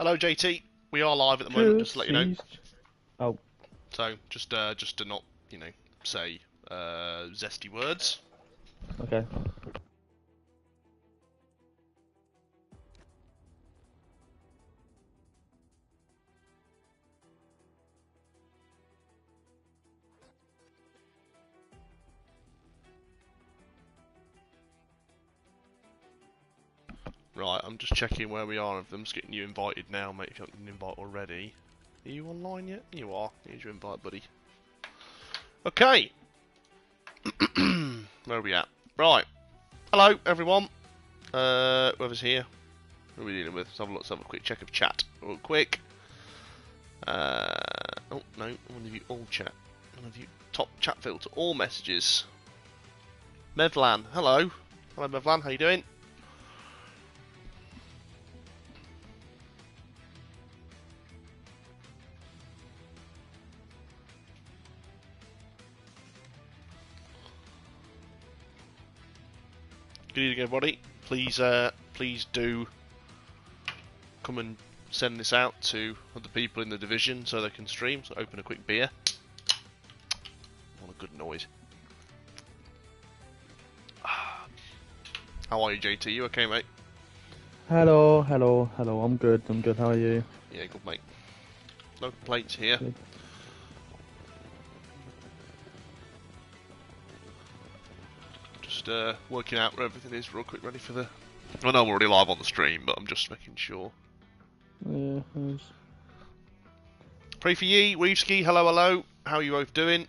Hello, JT. We are live at the moment, just to let you know. Oh. So, just to not, say zesty words. Okay. Right, I'm just checking where we are. I'm just getting you invited now, mate, if you haven't been invited already. Are you online yet? You are. Here's your invite, buddy. Okay. Where are we at? Right. Hello, everyone. Whoever's here. Who are we dealing with? Let's have a quick check of chat. Real quick. Oh, no. I want to view all chat. I want to view top chat filter. All messages. Mevlan. Hello. Hello, Mevlan. How you doing? Good evening, everybody. Please do come and send this out to other people in the division so they can stream. So open a quick beer. What a good noise. How are you, JT? You okay, mate? Hello. I'm good. How are you? Yeah, good, mate. No complaints here. Good. Just working out where everything is real quick, ready for the... I know I'm already live on the stream, but I'm just making sure. Yeah. Pray for ye, Weavski, hello. How are you both doing?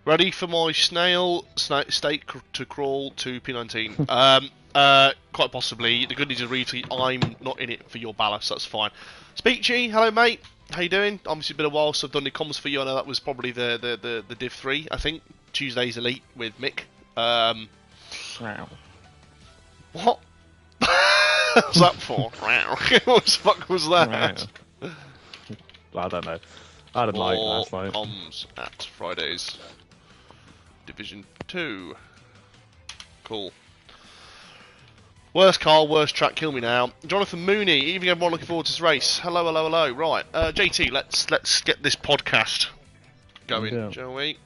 Ready for my steak to crawl to P19? Quite possibly. The good news is, Reevesky, I'm not in it for your ballast, that's fine. Speechy, hello mate. How you doing? Obviously been a while since I've done the comms for you. I know that was probably the Div 3, I think. Tuesday's Elite with Mick. Wow. What? What's that for? What the fuck was that? I don't know. I didn't like last night. Comms at Fridays. Division 2. Cool. Worst car, worst track, kill me now. Jonathan Mooney, evening everyone, looking forward to this race. Hello. Right, JT, let's get this podcast going, shall we?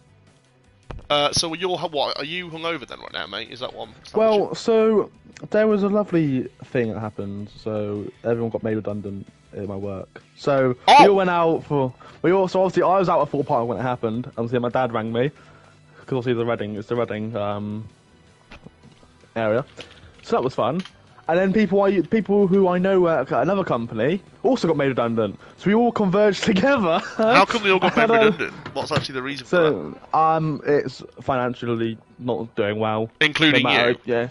So what? Are you hungover then right now, mate? Is that one? Well, so there was a lovely thing that happened. So everyone got made redundant in my work. So we all went out for. So obviously I was out at Fort Park when it happened. Obviously my dad rang me because obviously it's the Reading area. So that was fun. And then people who I know work at another company also got made redundant. So we all converged together. How come they all got made redundant? What's actually the reason for that? It's financially not doing well. Including you? Yeah.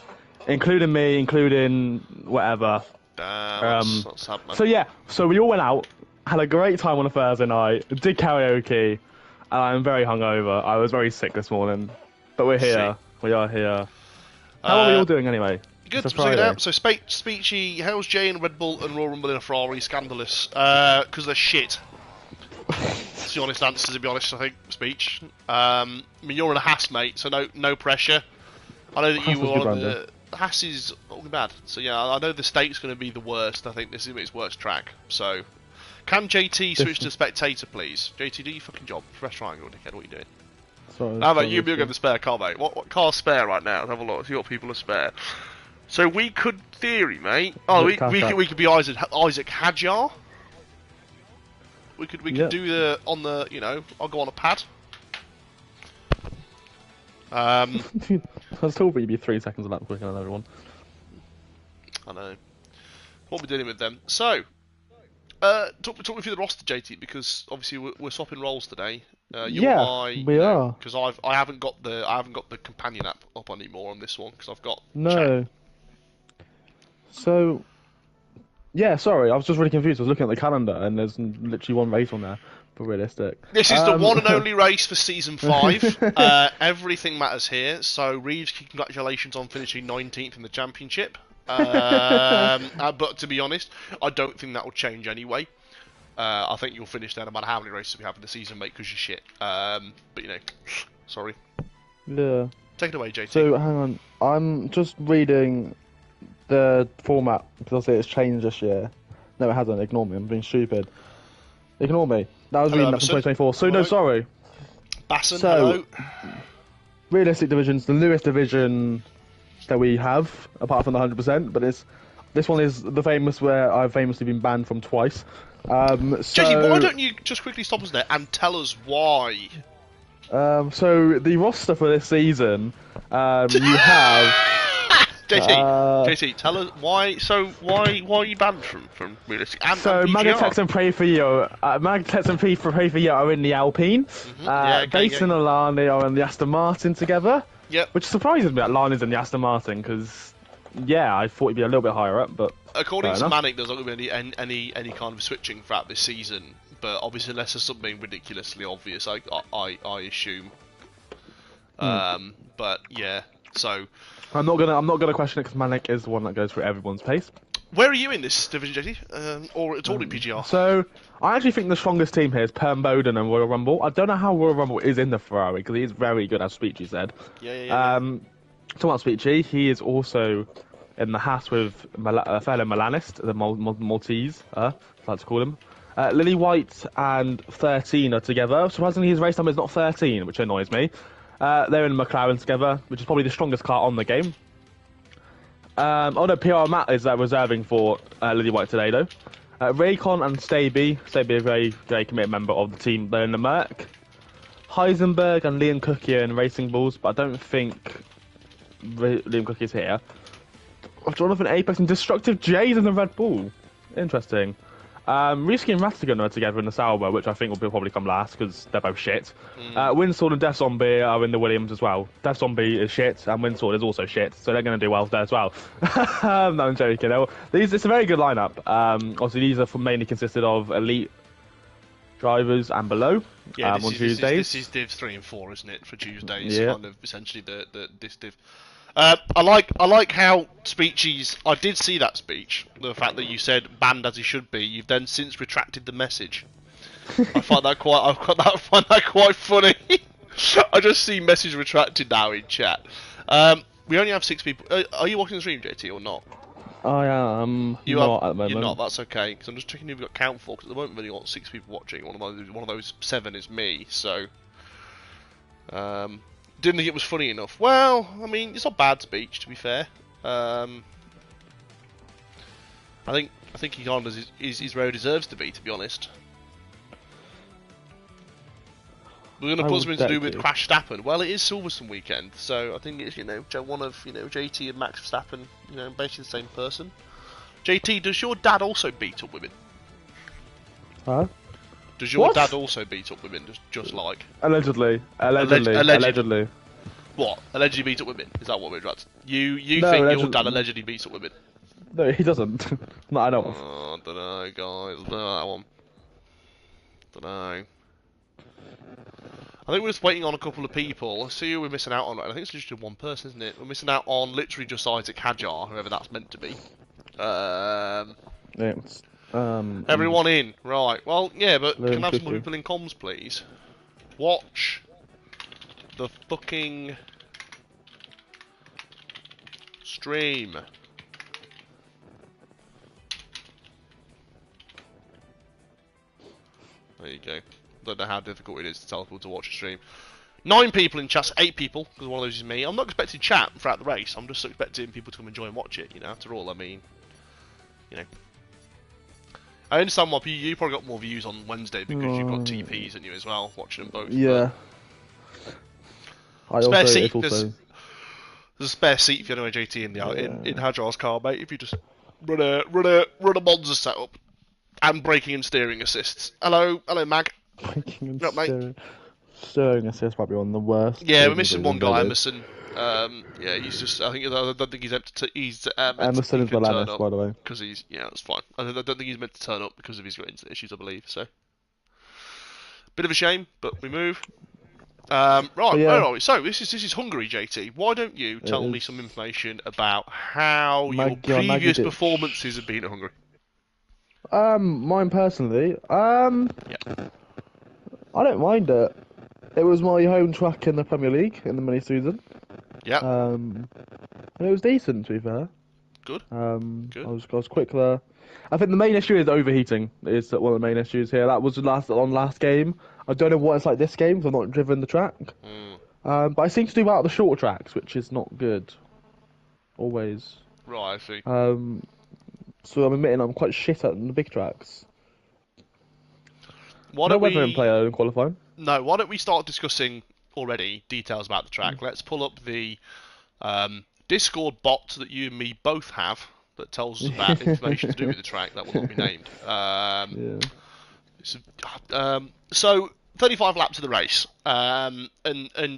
Including me, including whatever. Damn, that's sad, man. So yeah, so we all went out, had a great time on a Thursday night, did karaoke, and I'm very hungover. I was very sick this morning. But we're here. We are here. How are we all doing anyway? Good. So Speechy, how's Jay and Red Bull and Royal Rumble in a Ferrari scandalous? Because they're shit. That's the honest answer, to be honest, I think, Speech. I mean, you're in a Haas, mate, so no pressure. I know that you were on the... Haas is not bad. So yeah, I know the state's going to be the worst. I think this is its worst track. So, can JT switch to spectator, please? JT, do your fucking job. Press triangle, dickhead. What are you doing? How about you get the spare car, mate? What car's spare right now? Let's have a look. See what people are spare. So we could, theory, mate. Oh, we could be Isaac Hadjar. We could do the on the I'll go on a pad. I was told you'd be 3 seconds of that quicker than everyone. I know. What we're dealing with then. So, talk me through the roster, JT, because obviously we're swapping roles today. We are. Because I haven't got the companion app up anymore on this one because I've got no. chat. So, yeah, sorry, I was just really confused. I was looking at the calendar and there's literally one race on there, but realistic. This is the one and only race for Season 5. Everything matters here, so Reeves, congratulations on finishing 19th in the championship. But to be honest, I don't think that will change anyway. I think you'll finish there no matter how many races we have in the season, mate, because you're shit. But sorry. Yeah. Take it away, JT. So hang on, I'm just reading the format because I say it's changed this year. No, it hasn't. Ignore me. I'm being stupid. Ignore me. That was Hello, reading that from Emerson. 2024. So Hello. no, sorry. Basson, So, hello. realistic divisions, the newest division that we have, apart from the 100%, but this one is the famous where I've famously been banned from twice. JT, why don't you just quickly stop us there and tell us why? So the roster for this season, you have. JT, tell us why. So why are you banned from realistic? And PGR? Magatex and Pray for You, Magatex and Pray for You are in the Alpine. Bass and Alani are in the Aston Martin together. Yep. Which surprises me that Lana's in the Aston Martin because, yeah, I thought he'd be a little bit higher up, but. According to Manic, there's not going to be any kind of switching throughout this season, but obviously unless there's something ridiculously obvious, I assume. But yeah, so I'm not gonna question it because Manic is the one that goes through everyone's pace. where are you in this division, JT? Or at all in PGR? So I actually think the strongest team here is Perm Bowden and Royal Rumble. I don't know how Royal Rumble is in the Ferrari because he's very good, as Speechy said. Yeah. Talking about Speechy, he is also in the Haas with a fellow Milanist, the Maltese, I like to call him. Lily White and 13 are together. Surprisingly, his race number is not 13, which annoys me. They're in McLaren together, which is probably the strongest car on the game. PR Matt is reserving for Lily White today, though. Raycon and Staby a very, very committed member of the team. They're in the Merc. Heisenberg and Liam Cookie are in Racing Bulls, but I don't think Liam Cookie is here. Jonathan Apex and Destructive J's in the Red Bull. Interesting. Risky and Ratigan are together in the Sauber, which I think will probably come last because they're both shit. Windsword and Death Zombie are in the Williams as well. Death Zombie is shit, and Windsword is also shit, so they're going to do well there as well. No, I'm joking. It's a very good lineup. Obviously, these are mainly consisted of elite drivers and below on Tuesdays. This is Divs 3 and 4, isn't it, for Tuesdays? Yeah. Kind of essentially this div. I like how Speechy's. I did see that speech. The fact that you said banned as he should be. You've then since retracted the message. I find that quite funny. I just see message retracted now in chat. We only have 6 people. Are you watching the stream, JT, or not? I am not at the moment. You're not. That's okay. Because I'm just checking if we've got count for. Because at the moment we've only got 6 people watching. One of those 7 is me. So. Didn't think it was funny enough. Well, I mean, it's not bad speech, to be fair. I think he kind of is where he deserves to be honest. We're going to put something to do with Crash Verstappen. Well, it is Silverstone weekend, so I think it's one of JT and Max Verstappen, basically the same person. JT, does your dad also beat up women? Huh? Does your dad also beat up women, just like? Allegedly. What? Allegedly beat up women? Is that what we're at? You think your dad allegedly beats up women? No, he doesn't. Not I know of. Oh, I don't know, guys. I don't know that one. Don't know. I think we're just waiting on a couple of people. Let's see who we're missing out on. I think it's literally one person, isn't it? We're missing out on literally just Isaac Hajar, whoever that's meant to be. Everyone in. Right. Well, yeah, but can I have some more people in comms, please? Watch the fucking stream. There you go. Don't know how difficult it is to tell people to watch a stream. 9 people in chat, 8 people, because one of those is me. I'm not expecting chat throughout the race. I'm just expecting people to come enjoy and watch it, after all. I mean, I understand why you probably got more views on Wednesday because you've got TPs in you as well, watching them both. Yeah. There's a spare seat if you're doing JT in Hajar's car, mate. If you just run a Monza setup and braking and steering assists. Hello, Mag. Braking and steering assists might be one of the worst. Yeah, we're missing one guy, Emerson. Yeah, he's just. I don't think he's meant to. Emerson is Milanist, by the way. Because that's fine. I don't think he's meant to turn up because of his internet issues, I believe. So, bit of a shame, but we move. Right, where are we? So this is Hungary, JT. Why don't you tell me some information about how your previous performances have been at Hungary? Mine personally, I don't mind it. It was my home track in the Premier League in the mini-season. Yeah. And it was decent, to be fair. Good. I Good. was quick there. I think the main issue is overheating. Is one of the main issues here. That was the last game. I don't know what it's like this game because I've not driven the track. But I seem to do well at the short tracks, which is not good. Always. Right, I see. So I'm admitting I'm quite shit at the big tracks. Why No don't weather in we... play in qualifying. No, why don't we start discussing already details about the track? Let's pull up the Discord bot that you and me both have that tells us about information to do with the track that will not be named. So 35 laps of the race, and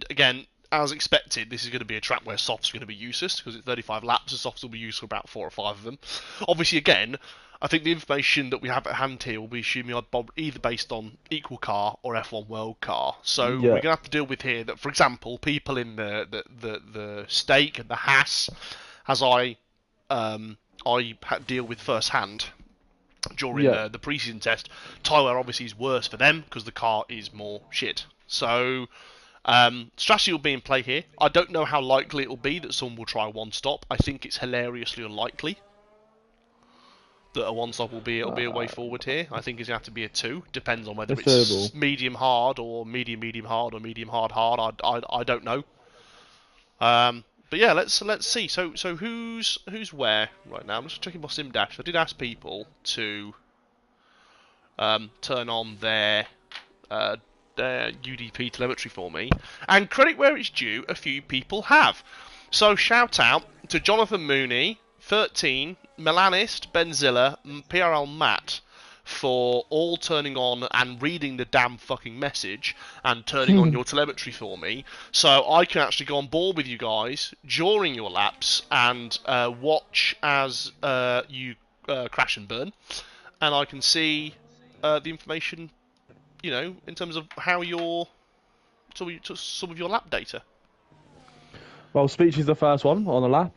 again, as expected, this is going to be a track where softs are going to be useless because it's 35 laps, and softs will be used for about 4 or 5 of them. Obviously, again, I think the information that we have at hand here will be assuming either based on Equal Car or F1 World Car. So we're going to have to deal with here that, for example, people in the stake and the Haas, as I deal with firsthand during the pre-season test, tyre obviously is worse for them because the car is more shit. So strategy will be in play here. I don't know how likely it will be that someone will try one stop. I think it's hilariously unlikely that a one stop will be a way forward here. I think it's going to have to be a 2. Depends on whether it's medium hard or medium hard or medium hard. I don't know. But yeah, let's see. So who's where right now? I'm just checking my sim dash. I did ask people to turn on their UDP telemetry for me, and credit where it's due, a few people have. So shout out to Jonathan Mooney, 13, Melanist, Benzilla, PRL Matt for all turning on and reading the damn fucking message and turning on your telemetry for me, so I can actually go on board with you guys during your laps and watch as you crash and burn, and I can see the information, you know, in terms of how some of your lap data. Well, Speech is the first one on the lap.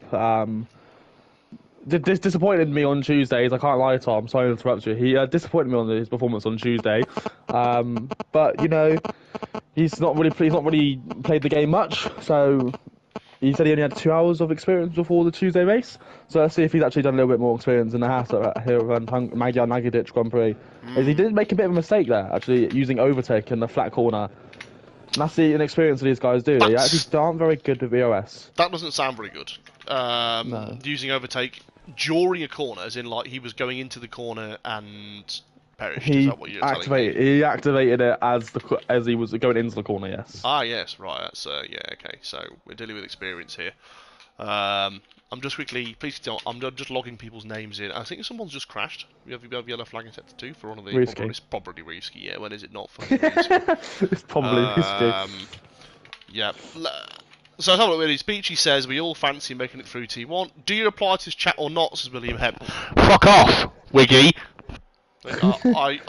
Disappointed me on Tuesdays. I can't lie, Tom. Sorry to interrupt you. He disappointed me on his performance on Tuesday. But you know, he's not really played the game much. So he said he only had 2 hours of experience before the Tuesday race. So let's see if he's actually done a little bit more experience in the Haas here around Magyar Nagidic Grand Prix. As he did make a bit of a mistake there, actually using overtake in the flat corner. And that's the inexperience that these guys do. They actually aren't very good with EOS. That doesn't sound very good. No. Using overtake during a corner, as in like he was going into the corner and perished. Is that what you're telling me? He activated it as he was going into the corner. Yes. Ah, yes, right. That's yeah, okay. So we're dealing with experience here. I'm just quickly, please tell. I'm just logging people's names in. I think someone's just crashed. We have yellow flag set to 2 for one of the. It's probably Reevsky. Yeah, when is it not fucking Reevsky? It's probably Reevsky. Yeah. So let's have a look at his speech. He says, we all fancy making it through T1. Do you reply to his chat or not, says William Hebb. Fuck off, Wiggy! I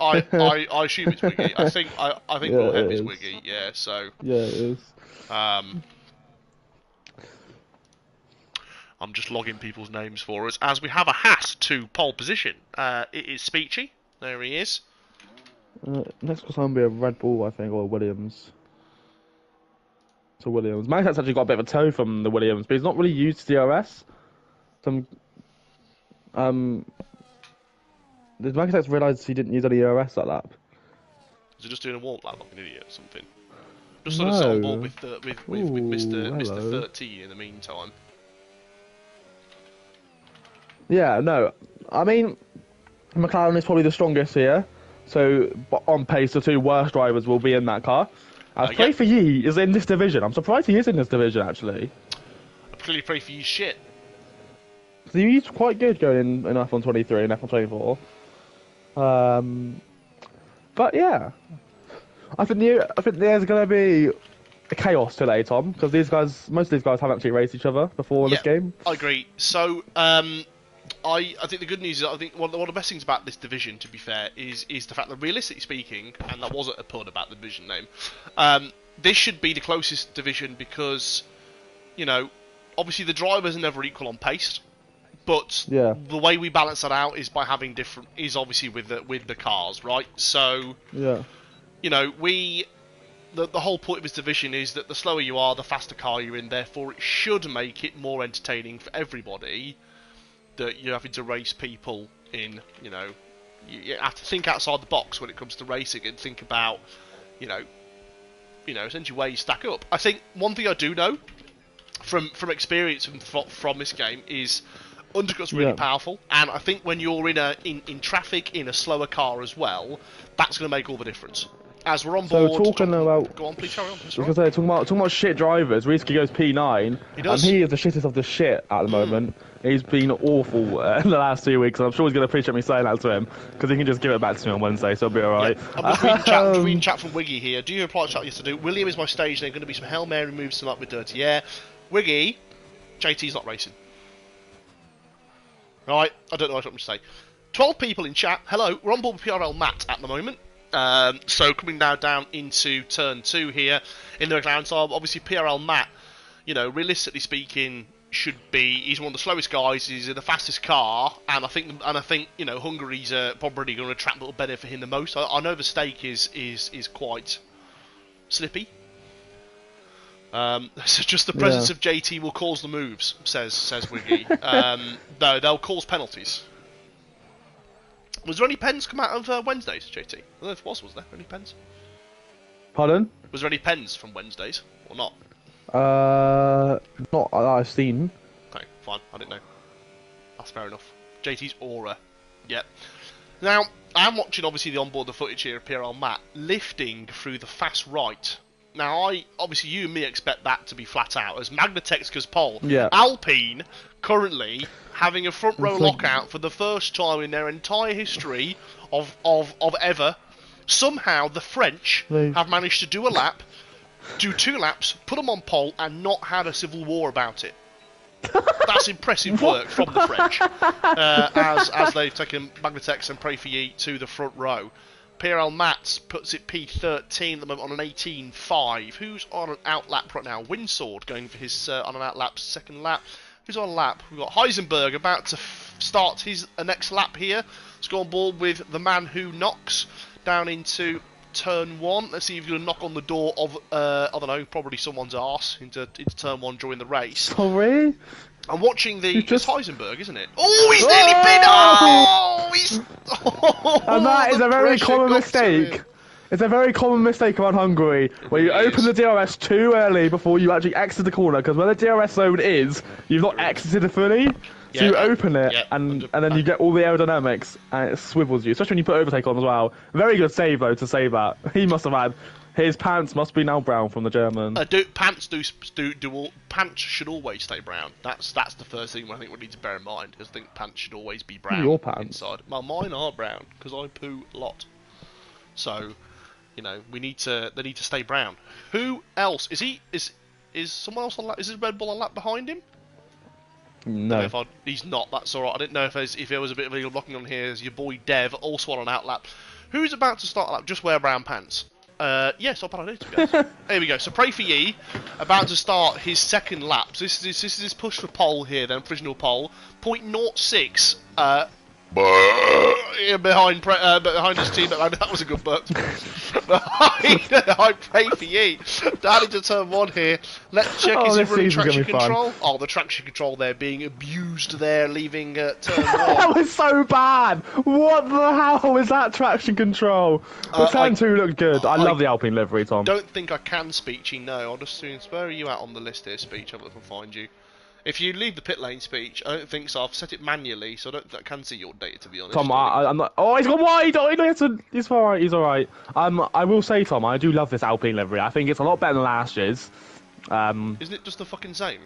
assume it's Wiggy. I think Will Hebb is Wiggy, yeah, so... Yeah, it is. I'm just logging people's names for us, as we have a Haas to pole position. It is Speechy. There he is. Next will time be a Red Bull, I think, or a Williams. To Williams. Magic's actually got a bit of a toe from the Williams, but he's not really used DRS. Did Magic's realise he didn't use any ERS that lap? Is he just doing a warp lap like an idiot or something? Just sort of sit on board with Mr. 13 in the meantime. Yeah, no. I mean, McLaren is probably the strongest here, so on pace the 2 worst drivers will be in that car. Pray for Ye is in this division. I'm surprised he is in this division, actually. I clearly pray for you shit. So he's quite good going in F1 23 and F1 24. But yeah, I think there's going to be a chaos today, Tom, because most of these guys haven't actually raced each other before this game. I agree. So I think the good news is I think one of the best things about this division, to be fair, is the fact that realistically speaking, and that wasn't a pun about the division name, this should be the closest division because, you know, obviously the drivers are never equal on pace, but the way we balance that out is by having obviously with the cars, right? So you know, the whole point of this division is that the slower you are, the faster car you're in. Therefore, it should make it more entertaining for everybody that you're having to race people in. You know, you have to think outside the box when it comes to racing and think about, you know, essentially where you stack up. I think one thing I do know from experience and from this game is undercut's really powerful, and I think when you're in traffic in a slower car as well, that's going to make all the difference. As we're on board. So talking about, go on, please carry on. Talking about shit drivers. Risky goes P9, and he is the shittest of the shit at the moment. He's been awful in the last 2 weeks, and I'm sure he's going to appreciate me saying that to him because he can just give it back to me on Wednesday, so I'll be alright. Yeah. I'm just reading chat from Wiggy here. Do you reply to chat yesterday? William is my stage name. Going to be some Hail Mary moves some up with dirty air. Wiggy, JT's not racing. Right, I don't know what I'm to say. 12 people in chat. Hello, we're on board with PRL Matt at the moment. So coming now down into turn 2 here in the McLaren side. Obviously, PRL Matt, you know, realistically speaking, he's one of the slowest guys. He's in the fastest car, and I think you know, Hungary's probably going to attract a little better for him the most. I know the stake is quite slippy. So just the presence of JT will cause the moves, says Wiggy. No, they'll cause penalties. Was there any pens come out of Wednesdays, JT? I don't know if was there any pens? Pardon? Was there any pens from Wednesdays, or not? Not that I've seen. Okay, fine, I didn't know. That's fair enough. JT's aura. Yep. Now, I'm watching obviously the onboard the footage here of PRL Matt lifting through the fast right. Now, obviously you and me expect that to be flat out as Magnatexka's pole. Yeah. Alpine currently having a front row lockout for the first time in their entire history of ever. Somehow the French have managed to do 2 laps, put them on pole, and not had a civil war about it. That's impressive work from the French, as they've taken Magnatex and Pray for Ye to the front row. PRL Mats puts it P13 at the moment on an 18.5. Who's on an outlap right now? Windsword going for his on an outlap second lap. Who's on a lap? We've got Heisenberg about to start his next lap here. Let's go on board with the man who knocks down into turn 1. Let's see if you're going to knock on the door of, I don't know, probably someone's arse into turn 1 during the race. Sorry? I'm watching it's Heisenberg, isn't it? Oh, he's nearly been... Oh, he's... Oh, and that is a very common mistake. It's a very common mistake around Hungary, where you open the DRS too early before you actually exit the corner, because where the DRS zone is, you've not exited it fully. So you open it, and then you get all the aerodynamics, and it swivels you, especially when you put overtake on as well. Very good save, though, to save that. He must have had... His pants must be now brown from the German. Pants should always stay brown. That's the first thing I think we need to bear in mind. Because I think pants should always be brown. Your pants? Inside. Well, mine are brown, because I poo a lot. So, you know, they need to stay brown. Who else? Is someone else on lap? Is his Red Bull on lap behind him? No. He's not, that's alright. I didn't know if there was a bit of illegal blocking on here. As your boy Dev, also on an outlap. Who's about to start a lap? Just wear brown pants. Yes, not bad idea, to be honest. Here we go. So Pray for Ye, about to start his second lap. So this is his push for pole here, then provisional pole. 0.06. Behind his team, that was a good burp. behind Pray for Ye, down into turn 1 here. Let's check is he running traction control. Oh, the traction control there being abused there, leaving turn 1. That was so bad. What the hell was that traction control? The turn 2 looked good. I love the Alpine livery, Tom. Don't think I can, Speechy. No, I'll just soon. Where are you at on the list here, Speech? I'll look and find you. If you leave the pit lane, Speech, I don't think so. I've set it manually, so I can see your data, to be honest. Tom, I'm not... Oh, he's gone wide! Oh, he's alright, he's alright. I will say, Tom, I do love this Alpine livery. I think it's a lot better than last year's. Isn't it just the fucking same?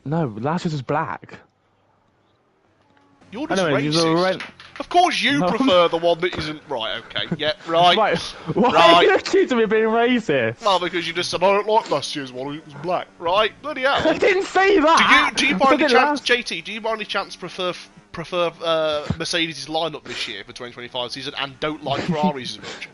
No, last year's was black. You're just racist. Of course you prefer the one that isn't... Right, okay. Yeah, right. Right. Why are you accusing me of being racist? Well, because you just said, I don't like last year's one, it was black. Right? Bloody hell. I didn't say that! Do you by any chance, JT, do you by any chance prefer Mercedes' lineup this year for 2025 season and don't like Ferraris as much?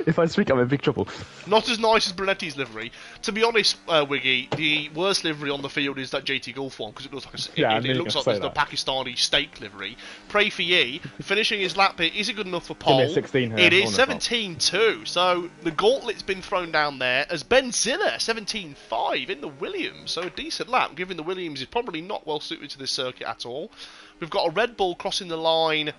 If I speak, I'm in big trouble. Not as nice as Brunetti's livery. To be honest, Wiggy, the worst livery on the field is that JT Gulf one because it looks like it looks like the Pakistani steak livery. Pray for ye. Finishing his lap here, is it good enough for pole? Give me a 16 here. It is 17-2. So the gauntlet's been thrown down there as Ben Ziller 17-5 in the Williams. So a decent lap, given the Williams is probably not well suited to this circuit at all. We've got a Red Bull crossing the line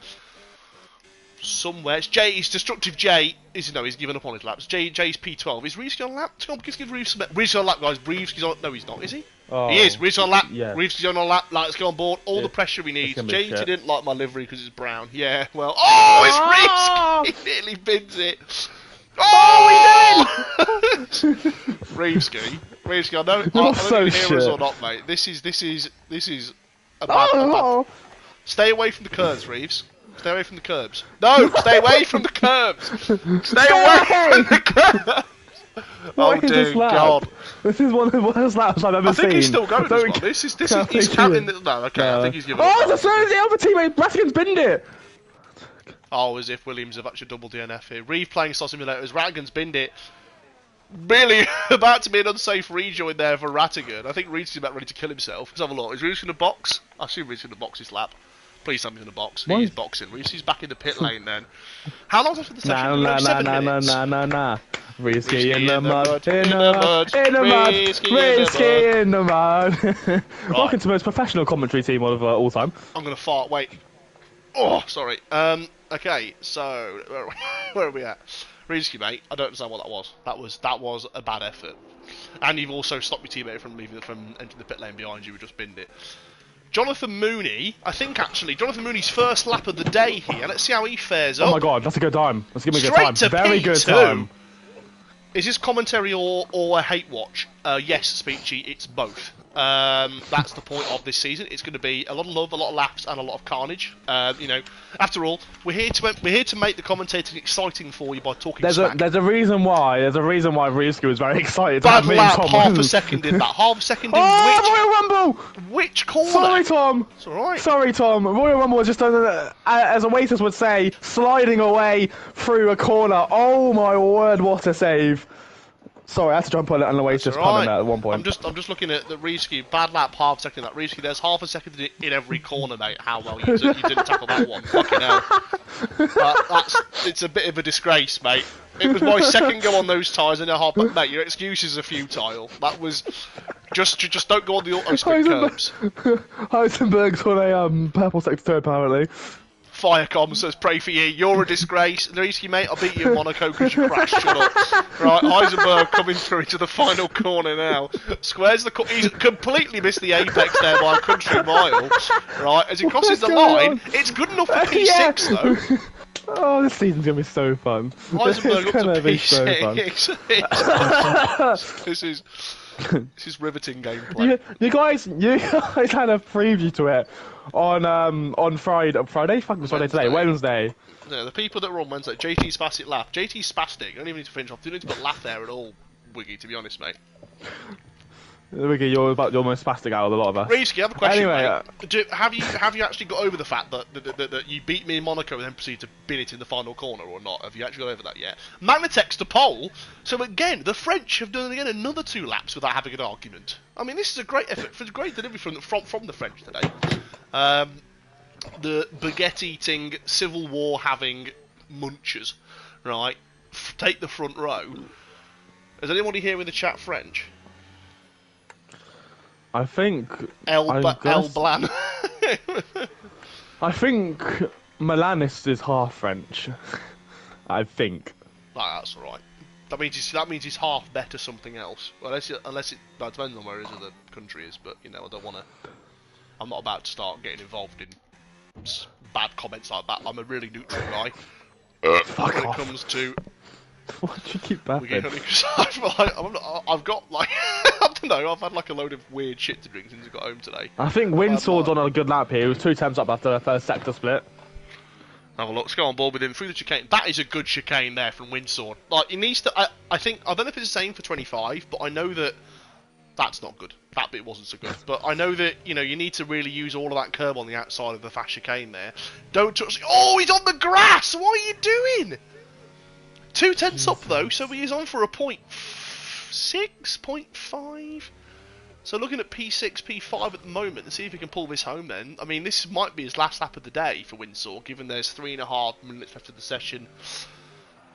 somewhere. It's Destructive J. He's given up on his laps. J's P12. Is Reevesky on a lap? Come on, give Reeves some... Reevesky on a lap, guys. Reevesky's on... No, he's not, is he? Oh, he is. Reevesky on a lap. Yeah. Reevesky's on a lap. Let's go on board. All the pressure he needs. JT didn't like my livery because it's brown. Yeah, well... Oh, it's Reevesky! He nearly bins it. Oh, what are you doing? Reevesky, I know if you hear us or not, mate. This is a bad... Stay away from the curves, Reeves. Stay away from the curbs. No! Stay away from the curbs! Stay away from the curbs! Oh dear God. This is one of the worst laps I've ever seen. I think he's still going as well. This is he's counting the... No, okay, I think he's giving up. Oh, the other teammate, Bratigan's binned it! Oh, as if Williams have actually doubled DNF here. Reeve playing Slot Simulator as Rattigan's binned it. Really about to be an unsafe rejoin there for Rattigan. I think Reeve's about ready to kill himself. Let's have a look. Is Reeves going to box? I assume Reeve's going to box his lap. Please tell me he's in the box. He's boxing. Reeves back in the pit lane then. How long's left for the session? Nah. Reevesky in the mud, in the mud, Reevesky in the mud. Welcome to the most professional commentary team of all time. I'm going to fart. Wait. Oh, sorry. Okay, so where are we at? Reevesky, mate. I don't understand what that was. That was a bad effort. And you've also stopped your teammate from entering the pit lane behind you. We just binned it. Jonathan Mooney, I think actually, Jonathan Mooney's first lap of the day here. Let's see how he fares up. Oh my God, that's a good time. Let's give him a good time. Very good time. Is this commentary or a hate watch? Yes, Speechy, it's both. That's the point of this season. It's going to be a lot of love, a lot of laughs, and a lot of carnage. After all, we're here to make the commentating exciting for you by talking smack. There's a reason why Reevesky was very excited. Bad lap, half a second in that. Half a second in Royal Rumble! Which corner? Sorry, Tom. It's alright. Sorry, Tom. Royal Rumble was just, as a waiters would say, sliding away through a corner. Oh my word, what a save. Sorry, I had to jump on it and the way just punting that at one point. I'm just looking at the Reevesky, bad lap, half a second that Reevesky. There's half a second in every corner, mate. How well you didn't tackle that one. Fucking hell. It's a bit of a disgrace, mate. It was my second go on those tyres and a half, but mate, your excuses are futile. That was just don't go on the auto spin curbs. Heisenberg's on a purple sector apparently. Firecom says, pray for you. You're a disgrace. Reevesky, mate, I'll beat you in Monaco because you crashed. Shut up. Right, Heisenberg coming through into the final corner now. Squares the he's completely missed the apex there by a country mile. Right, as he crosses the line, it's good enough for P6 though. Oh, this season's gonna be so fun. Heisenberg up to P6. This is riveting gameplay. You guys had a preview to it on Friday. Fuck, was Friday today? Wednesday. Yeah, the people that were on Wednesday. JT's spastic laugh. JT's spastic. You don't even need to finish off. You don't need to put laugh there at all, Wiggy. To be honest, mate. Wiggy, you're most spastic out of a lot of us. Reevesky, I have a question. Anyway, have you actually got over the fact that you beat me in Monaco and then proceeded to bin it in the final corner, or not? Have you actually got over that yet? Magnatex to pole. So again, the French have done again another 2 laps without having an argument. I mean, this is a great effort, for great delivery from the French today. The baguette-eating, civil war-having munchers, right? Take the front row. Is anybody here in the chat French? I think El Blan. I think Milanist is half French. I think. That's alright. That means he's half better something else. Unless it depends on where his other country is. But I don't want to. I'm not about to start getting involved in bad comments like that. I'm a really neutral guy. Fuck when off. It comes to. Why do you keep bapping? I've got like I don't know. I've had like a load of weird shit to drink since I got home today. I think Windsword's on a good lap here. He was 2 attempts up after the first sector split. Have a look. Let's go on board with him through the chicane. That is a good chicane there from Windsword. Like he needs to. I think I don't know if it's the same for 25, but I know that that's not good. That bit wasn't so good. But I know that you need to really use all of that curb on the outside of the fast chicane there. Don't touch. Oh, he's on the grass. What are you doing? 2/10 up though, so he is on for a 0.6, 0.5. So looking at P6, P5 at the moment, and see if he can pull this home then. I mean, this might be his last lap of the day for Windsor, given there's 3.5 minutes left of the session.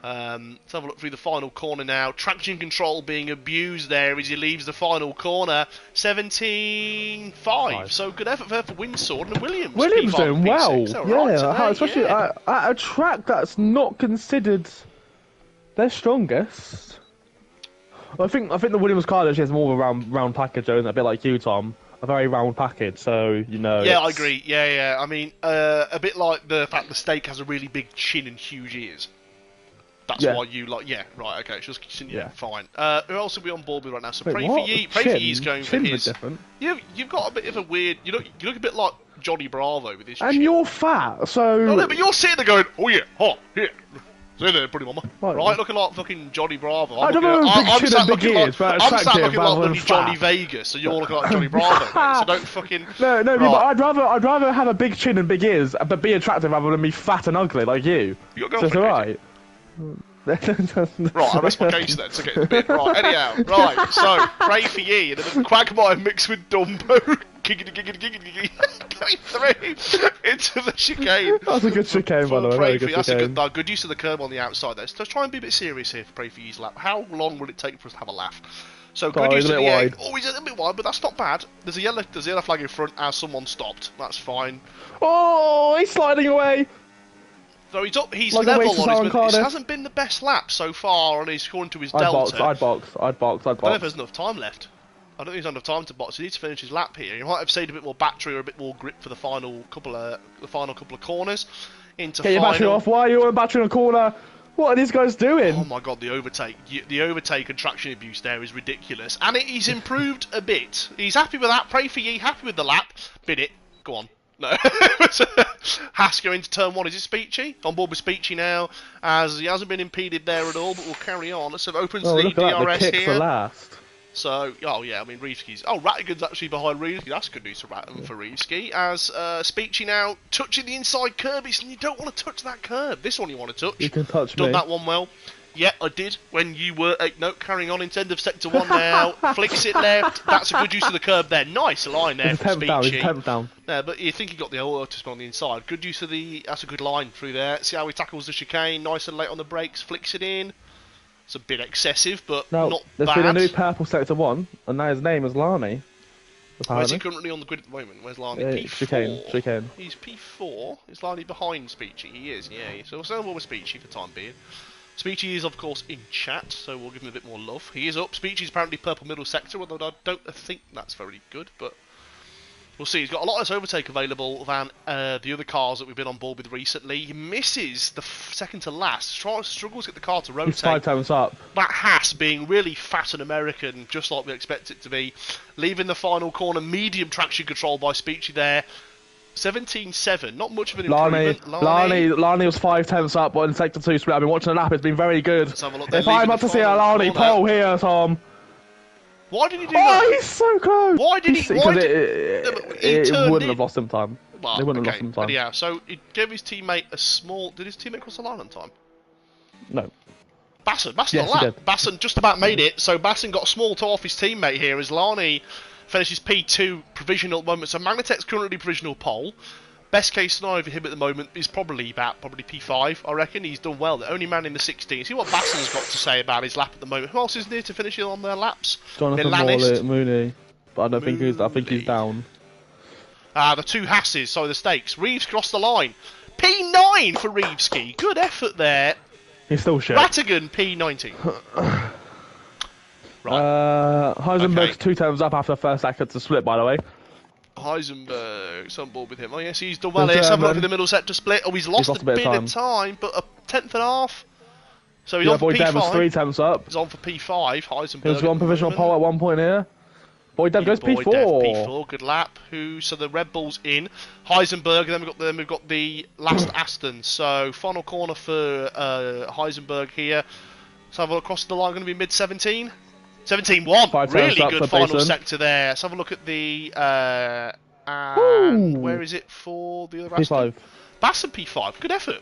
Let's have a look through the final corner now. Traction control being abused there as he leaves the final corner. 17.5. So good effort there for Windsor and Williams. Williams doing well. Right especially yeah. At a track that's not considered their strongest. I think the Williams car actually has more of a round package, though, isn't it? A bit like you, Tom. A very round package, so you know. Yeah, I agree. Yeah. I mean, a bit like the fact the Stake has a really big chin and huge ears. That's why you like. Yeah, right. Okay, it's just fine. Who else are we on board with right now? So Pray for Ye's going for his. Different. You've got a bit of a weird. You look a bit like Johnny Bravo with his. And chin. You're fat, so. No, but you're sitting there going, oh yeah, hot, yeah. Stay there, pretty mama. Right, looking like fucking Johnny Bravo. I'm sat looking like Johnny Vegas, so you're looking like Johnny Bravo. So don't fucking. No, right. But I'd rather have a big chin and big ears, but be attractive rather than be fat and ugly like you. Your girlfriend. So it's alright. Right, I rest my case then. Okay, it's a bit right. Anyhow, right. So Pray for Ye and a Quagmire mixed with Dumbo, going through into the chicane. That's a good chicane, by the way. That's a good use of the curb on the outside there. So let's try and be a bit serious here for Pray for Ye's lap. How long will it take for us to have a laugh? So good use of the wide. Oh, he's a little bit wide, but that's not bad. There's a yellow flag in front as someone stopped. That's fine. Oh, he's sliding away. So he's like level on his. It hasn't been the best lap so far, and he's going to his delta. I'd box. I don't know if there's enough time left. I don't think he's enough time to box. He needs to finish his lap here. He might have saved a bit more battery or a bit more grip for the final couple of corners. Get your battery off. Why are you on battery in a corner? What are these guys doing? Oh my god, the overtake and traction abuse there is ridiculous, and he's improved a bit. He's happy with that. Pray for Ye, happy with the lap. Bid it. Go on. No. Haas going into turn 1. Is it Speechy? On board with Speechy now, as he hasn't been impeded there at all, but we'll carry on. So it opens the DRS the here. Last. So, I mean, Reevski's... Oh, Rattigan's actually behind Reevski. That's good news for Reevski. As Speechy now touching the inside curb. You don't want to touch that curb. This one you want to touch. You can touch me. Done that one well. Yeah, I did when you were... No, carrying on into end of sector 1 now. Flicks it left. That's a good use of the curb there. Nice line there from Speechy. Down. Yeah, but you think he got the auto on the inside. Good use of the... That's a good line through there. See how he tackles the chicane. Nice and late on the brakes. Flicks it in. It's a bit excessive, but not bad. There's been a new purple sector 1, and now his name is Lani. Where's he currently on the grid at the moment? Where's Lani? P4. Chicane. He's P4. Is Lani behind Speechy? He is, yeah. So we'll say we're with Speechy for the time being. Speechy is, of course, in chat, so we'll give him a bit more love. He is up. Speechy's apparently purple middle sector, although I don't think that's very good, but we'll see. He's got a lot less overtake available than the other cars that we've been on board with recently. He misses the second to last. Struggles to get the car to rotate. He's 5 times up. That Haas being really fat and American, just like we expect it to be. Leaving the final corner, medium traction control by Speechy there. 17.7, not much of an improvement. Lani was 5 tenths up on sector 2 split. I've been watching the lap, it's been very good. Let's have a look. If I'm about to see a Lani pole here, Tom. Why did he do that? Oh, he's so close! Why did he? Because it wouldn't have lost him time. Well, they wouldn't have lost him time. Yeah, so he gave his teammate a small... Did his teammate cross the line on time? No. Basson Basson just about made it, so Basson got a small toe off his teammate here as Lani finishes P2 provisional at the moment. So Magnetek's currently provisional pole. Best case scenario for him at the moment is probably P5, I reckon. He's done well. The only man in the 16. See what Basson's got to say about his lap at the moment. Who else is near to finishing on their laps? Jonathan Mooney. But I don't think I think he's down. The two Hasses, so the stakes. Reeves crossed the line. P9 for Reevski. Good effort there. He's still shit. Rattigan, P19. Right. Heisenberg's 2 times up after the first sector to split, by the way. Heisenberg's on board with him. Oh, yes, he's done well here. Let's have a look at the middle sector split. Oh, he's lost a bit of time, but a tenth and a half. So he's on for P5. Dev was 3 tenths up. He's on for P5. Heisenberg. He was on provisional pole at one point here. Boy Dev goes P4. P4, good lap. So the Red Bull's in. Heisenberg, and then we've got the last Aston. So final corner for Heisenberg here. Let's have a look across the line. Going to be mid 17. 17.1. Really good final sector there. Let's have a look at the. Where is it for the other Aston? P5. Basson P5. Good effort.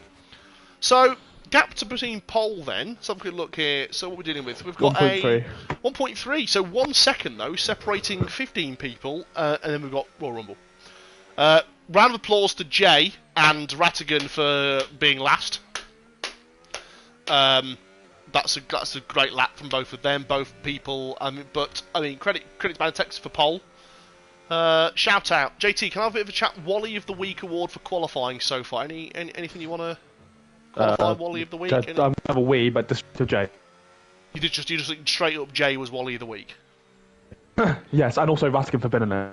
So gap to between pole then. So have a quick look here. So what we're dealing with, we've got 1.3. 1.3. So 1 second though, separating 15 people, and then we've got Royal Rumble. Round of applause to Jay and Rattigan for being last. That's a great lap from both of them, both people. But credit to Magnatex for pole. Shout out, JT. Can I have a bit of a chat? Wally of the Week award for qualifying so far. Anything you want to qualify? Wally of the Week? I don't have a Wii, but just to Jay. You just straight up Jay was Wally of the Week. Yes, and also Rattigan for being in it.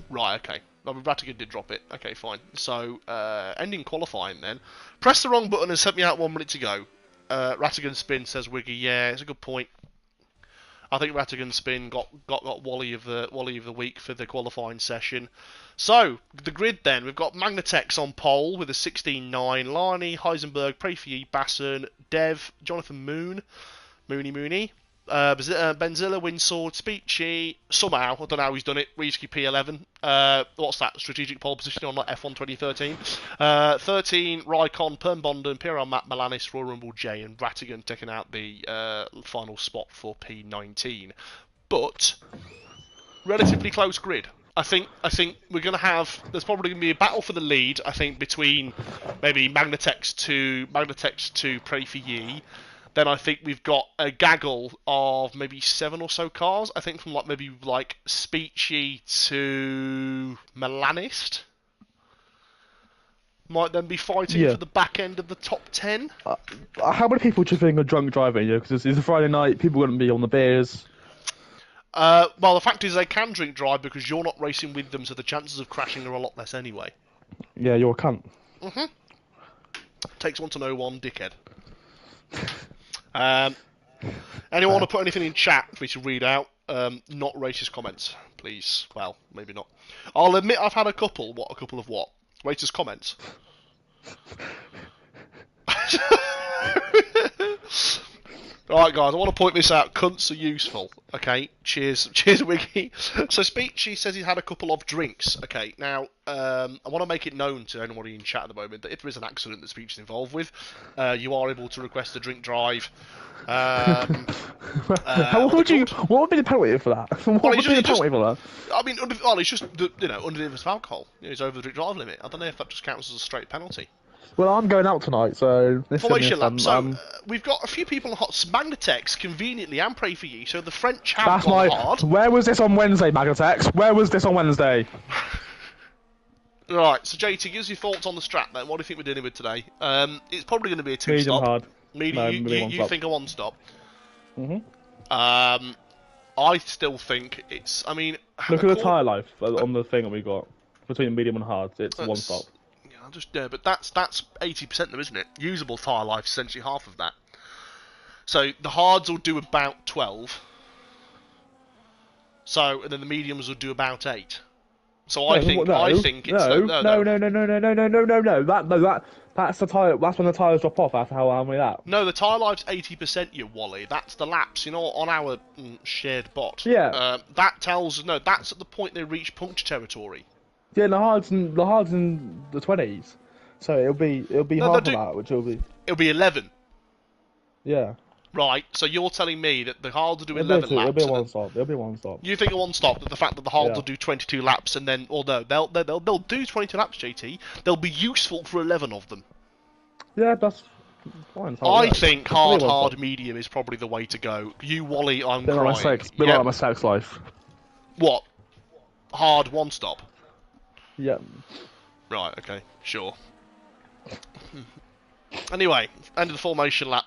Right, okay. Rattigan did drop it. Okay, fine. So, ending qualifying then. Press the wrong button and sent me out 1 minute to go. Rattigan spin, says Wiggy. Yeah, it's a good point. I think Rattigan spin got Wally of the Week for the qualifying session. So, the grid then. We've got Magnatex on pole with a 16.9. Larney, Heisenberg, Prayfee, Basson, Dev, Jonathan Mooney. Benzilla, Windsword, Speechy, somehow, I don't know how he's done it, Reeski P11, what's that, strategic pole position on F1 2013, 13, Raikon, Permbonden, Piron, Matt, Malanis, Royal Rumble, J, and Rattigan taking out the final spot for P19. But, relatively close grid. I think we're going to have, there's probably going to be a battle for the lead, I think, between maybe Magnatex to Prayfee. Then I think we've got a gaggle of maybe 7 or so cars. I think from maybe Speechy to Melanist might then be fighting for the back end of the top 10. How many people do you think are drunk driving? Yeah, because it's a Friday night. People wouldn't be on the beers. Well, the fact is they can drink drive because you're not racing with them, so the chances of crashing are a lot less anyway. Yeah, you're a cunt. Takes one to know one, dickhead. Anyone want to put anything in chat for me to read out? Not racist comments, please. Well, maybe not. I'll admit I've had a couple. What? A couple of what? Racist comments? Alright guys, I want to point this out. Cunts are useful. Okay, cheers Wiggy. So Speechy says he's had a couple of drinks. Okay, now, I want to make it known to anybody in chat at the moment that if there is an accident that Speechy is involved with, you are able to request a drink drive. What would be the penalty for that? What would be the penalty for that? I mean, it's just, under the influence of alcohol. It's over the drink drive limit. I don't know if that just counts as a straight penalty. Well, I'm going out tonight, so... Formation lap. So, we've got a few people on hot. Magnatex, conveniently, and Prayfee. So, the French have gone hard. Where was this on Wednesday, Magnatex? Where was this on Wednesday? Right, so JT, give us your thoughts on the strat then. What do you think we're dealing with today? It's probably going to be a two-stop. Medium hard. You think a one-stop? Mm-hmm. I still think it's... I mean... Look at the tyre life on the thing that we got. Between medium and hard, it's one stop. But that's 80% though, isn't it? Usable tyre life is essentially half of that. So the hards will do about 12. So and then the mediums will do about 8. So I think it's that's the tyre. That's when the tyres drop off after how many laps. No, the tyre life's 80%. You Wally. That's the laps. You know, on our shared bot. Yeah. That tells that's at the point they reach puncture territory. Yeah, the hards in the 20s, so it'll be half of that, which will be. It'll be 11. Yeah. Right. So you're telling me that the hards will do 11 laps. It'll be one stop. It'll be one stop. You think a one stop? That the fact that the hards will do 22 laps and then, although they'll do 22 laps, JT, they'll be useful for 11 of them. Yeah, that's fine. I think hard, medium is probably the way to go. You Wally, I'm crying. Like my sex life. What? Hard one stop. Yeah. Right, okay, sure. Anyway, end of the formation lap.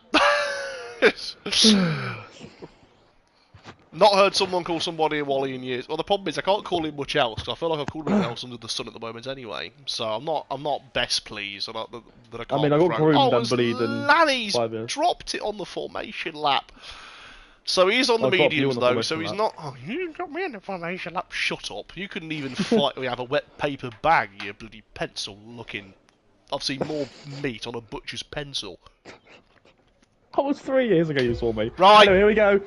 Not heard someone call somebody a Wally in years. Well, the problem is I can't call him much else, because I feel like I've called him else under the sun at the moment anyway. So I'm not best pleased that I can't. I mean, I got groomed and bullied and Lanny's dropped it on the formation lap. So he's on the mediums though, so he's not... Oh, you got me in the formation lap. Shut up. You couldn't even fight we have a wet paper bag, you bloody pencil looking... I've seen more meat on a butcher's pencil. That was 3 years ago you saw me. Right. Anyway, here we go.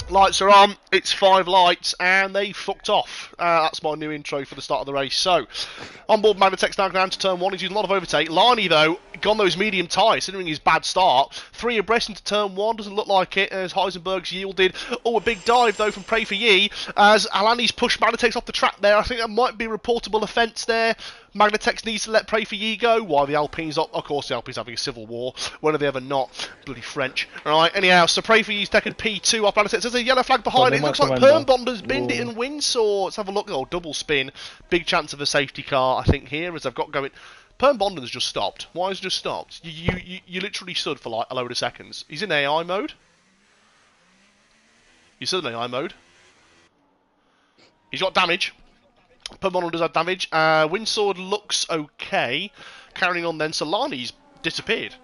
Lights are on, it's 5 lights, and they fucked off. That's my new intro for the start of the race. So, on board Magnatex now down to turn 1, he's using a lot of overtake. Larney, though, gone those medium tyres, considering his bad start. 3 abreast into turn 1, doesn't look like it, as Heisenberg's yielded. Oh, a big dive, though, from Pray For Ye, as Alani's pushed Magnatex off the track there. I think that might be a reportable offence there. Magnatex needs to let Pray For Ye go, while the Alpines, of course the Alpines having a civil war. When are they ever not? Bloody French. Alright, anyhow, so Pray For Ye's taken P2 off Magnatex. There's a yellow flag behind it. It looks like Permbonder's binned it and Windsor. Let's have a look. Oh, double spin. Big chance of a safety car, I think, here, as I've got going. Permbonder's just stopped. Why has he just stopped? You literally stood for like a load of seconds. He's in AI mode. He's still in AI mode. He's got damage. Permbonder does have damage. Windsword looks okay. Carrying on then, Solani's disappeared.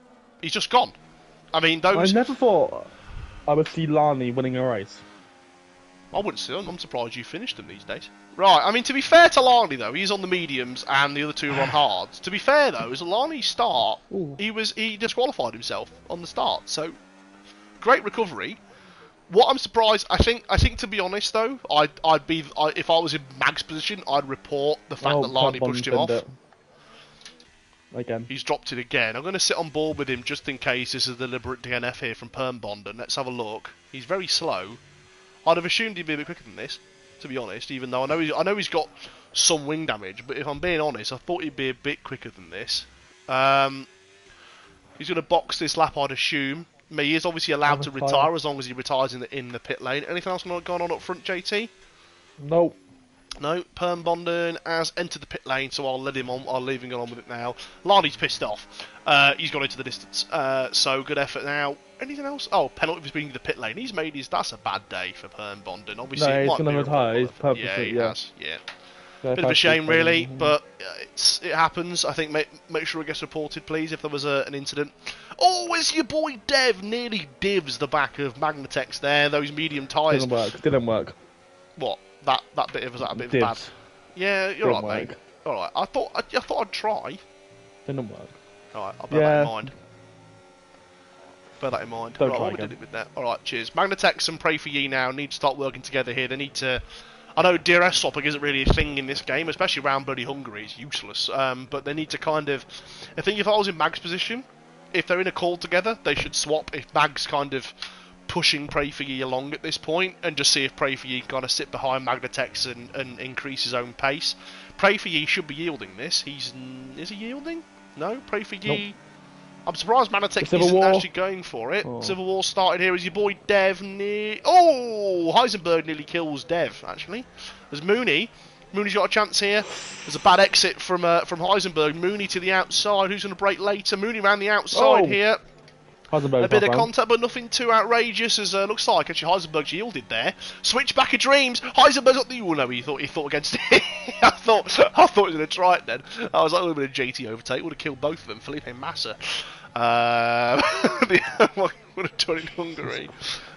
He's just gone. I mean, those... I never thought I would see Lani winning a race. I wouldn't say. I'm surprised you finished them these days. Right, I mean, to be fair to Lani, though, he's on the mediums and the other two are on hards. To be fair, though, as Lani's start, he disqualified himself on the start. So, great recovery. What I'm surprised, I think to be honest, though, if I was in Mag's position, I'd report the fact that Lani pushed him off. Again. He's dropped it again. I'm going to sit on board with him just in case this is a deliberate DNF here from Permbonder. Let's have a look. He's very slow. I'd have assumed he'd be a bit quicker than this, to be honest, even though I know he's got some wing damage, but if I'm being honest, I thought he'd be a bit quicker than this. He's going to box this lap, I'd assume. He is obviously allowed to retire as long as he retires in the pit lane. Anything else going on up front, JT? Nope. No, Permbonder has entered the pit lane, so I'll let him on. I'll leave him on with it now. Lani's pissed off. He's gone into the distance. So good effort now. Anything else? Oh, penalty for being in the pit lane. He's made his. That's a bad day for Permbonder. Obviously, no, he's going to retire. He's purposely. Yeah, he has. Yeah. Bit of a shame, really, but it happens. I think make sure it gets reported, please, if there was an incident. Oh, it's your boy Dev nearly divs the back of Magnatex there. Those medium tyres. Didn't work. What? That bit was that a bit Divs. bad? Yeah, you're right, mate. All right. I thought I'd try. Didn't work. All right, I'll bear that in mind. Bear that in mind. Don't right, try what again. we did it with that. All right, cheers. Magnatex and Pray For Ye now need to start working together here. They need to. I know DRS swapping isn't really a thing in this game, especially around bloody Hungary. It's useless. But they need to kind of. I think if I was in Mag's position, if they're in a call together, they should swap. If Mag's kind of pushing Pray For Ye along at this point, and just see if Pray For Ye can kind of sit behind Magnatex and increase his own pace. Pray For Ye should be yielding this. Is he yielding? No, Pray For Ye. Nope. I'm surprised Magnatex isn't actually going for it. Oh. Civil War started here as your boy Dev near... Oh! Heisenberg nearly kills Dev, actually. There's Mooney. Mooney's got a chance here. There's a bad exit from Heisenberg. Mooney to the outside. Who's going to break later? Mooney around the outside here. Heisenberg a bit of contact, but nothing too outrageous, as looks like actually Heisenberg's yielded there. Switchback of dreams. Heisenberg's up the. Oh no, he thought against it. I thought he was going to try it then. I was like a little bit of JT overtake. Would have killed both of them. Felipe Massa. Would have done in Hungary.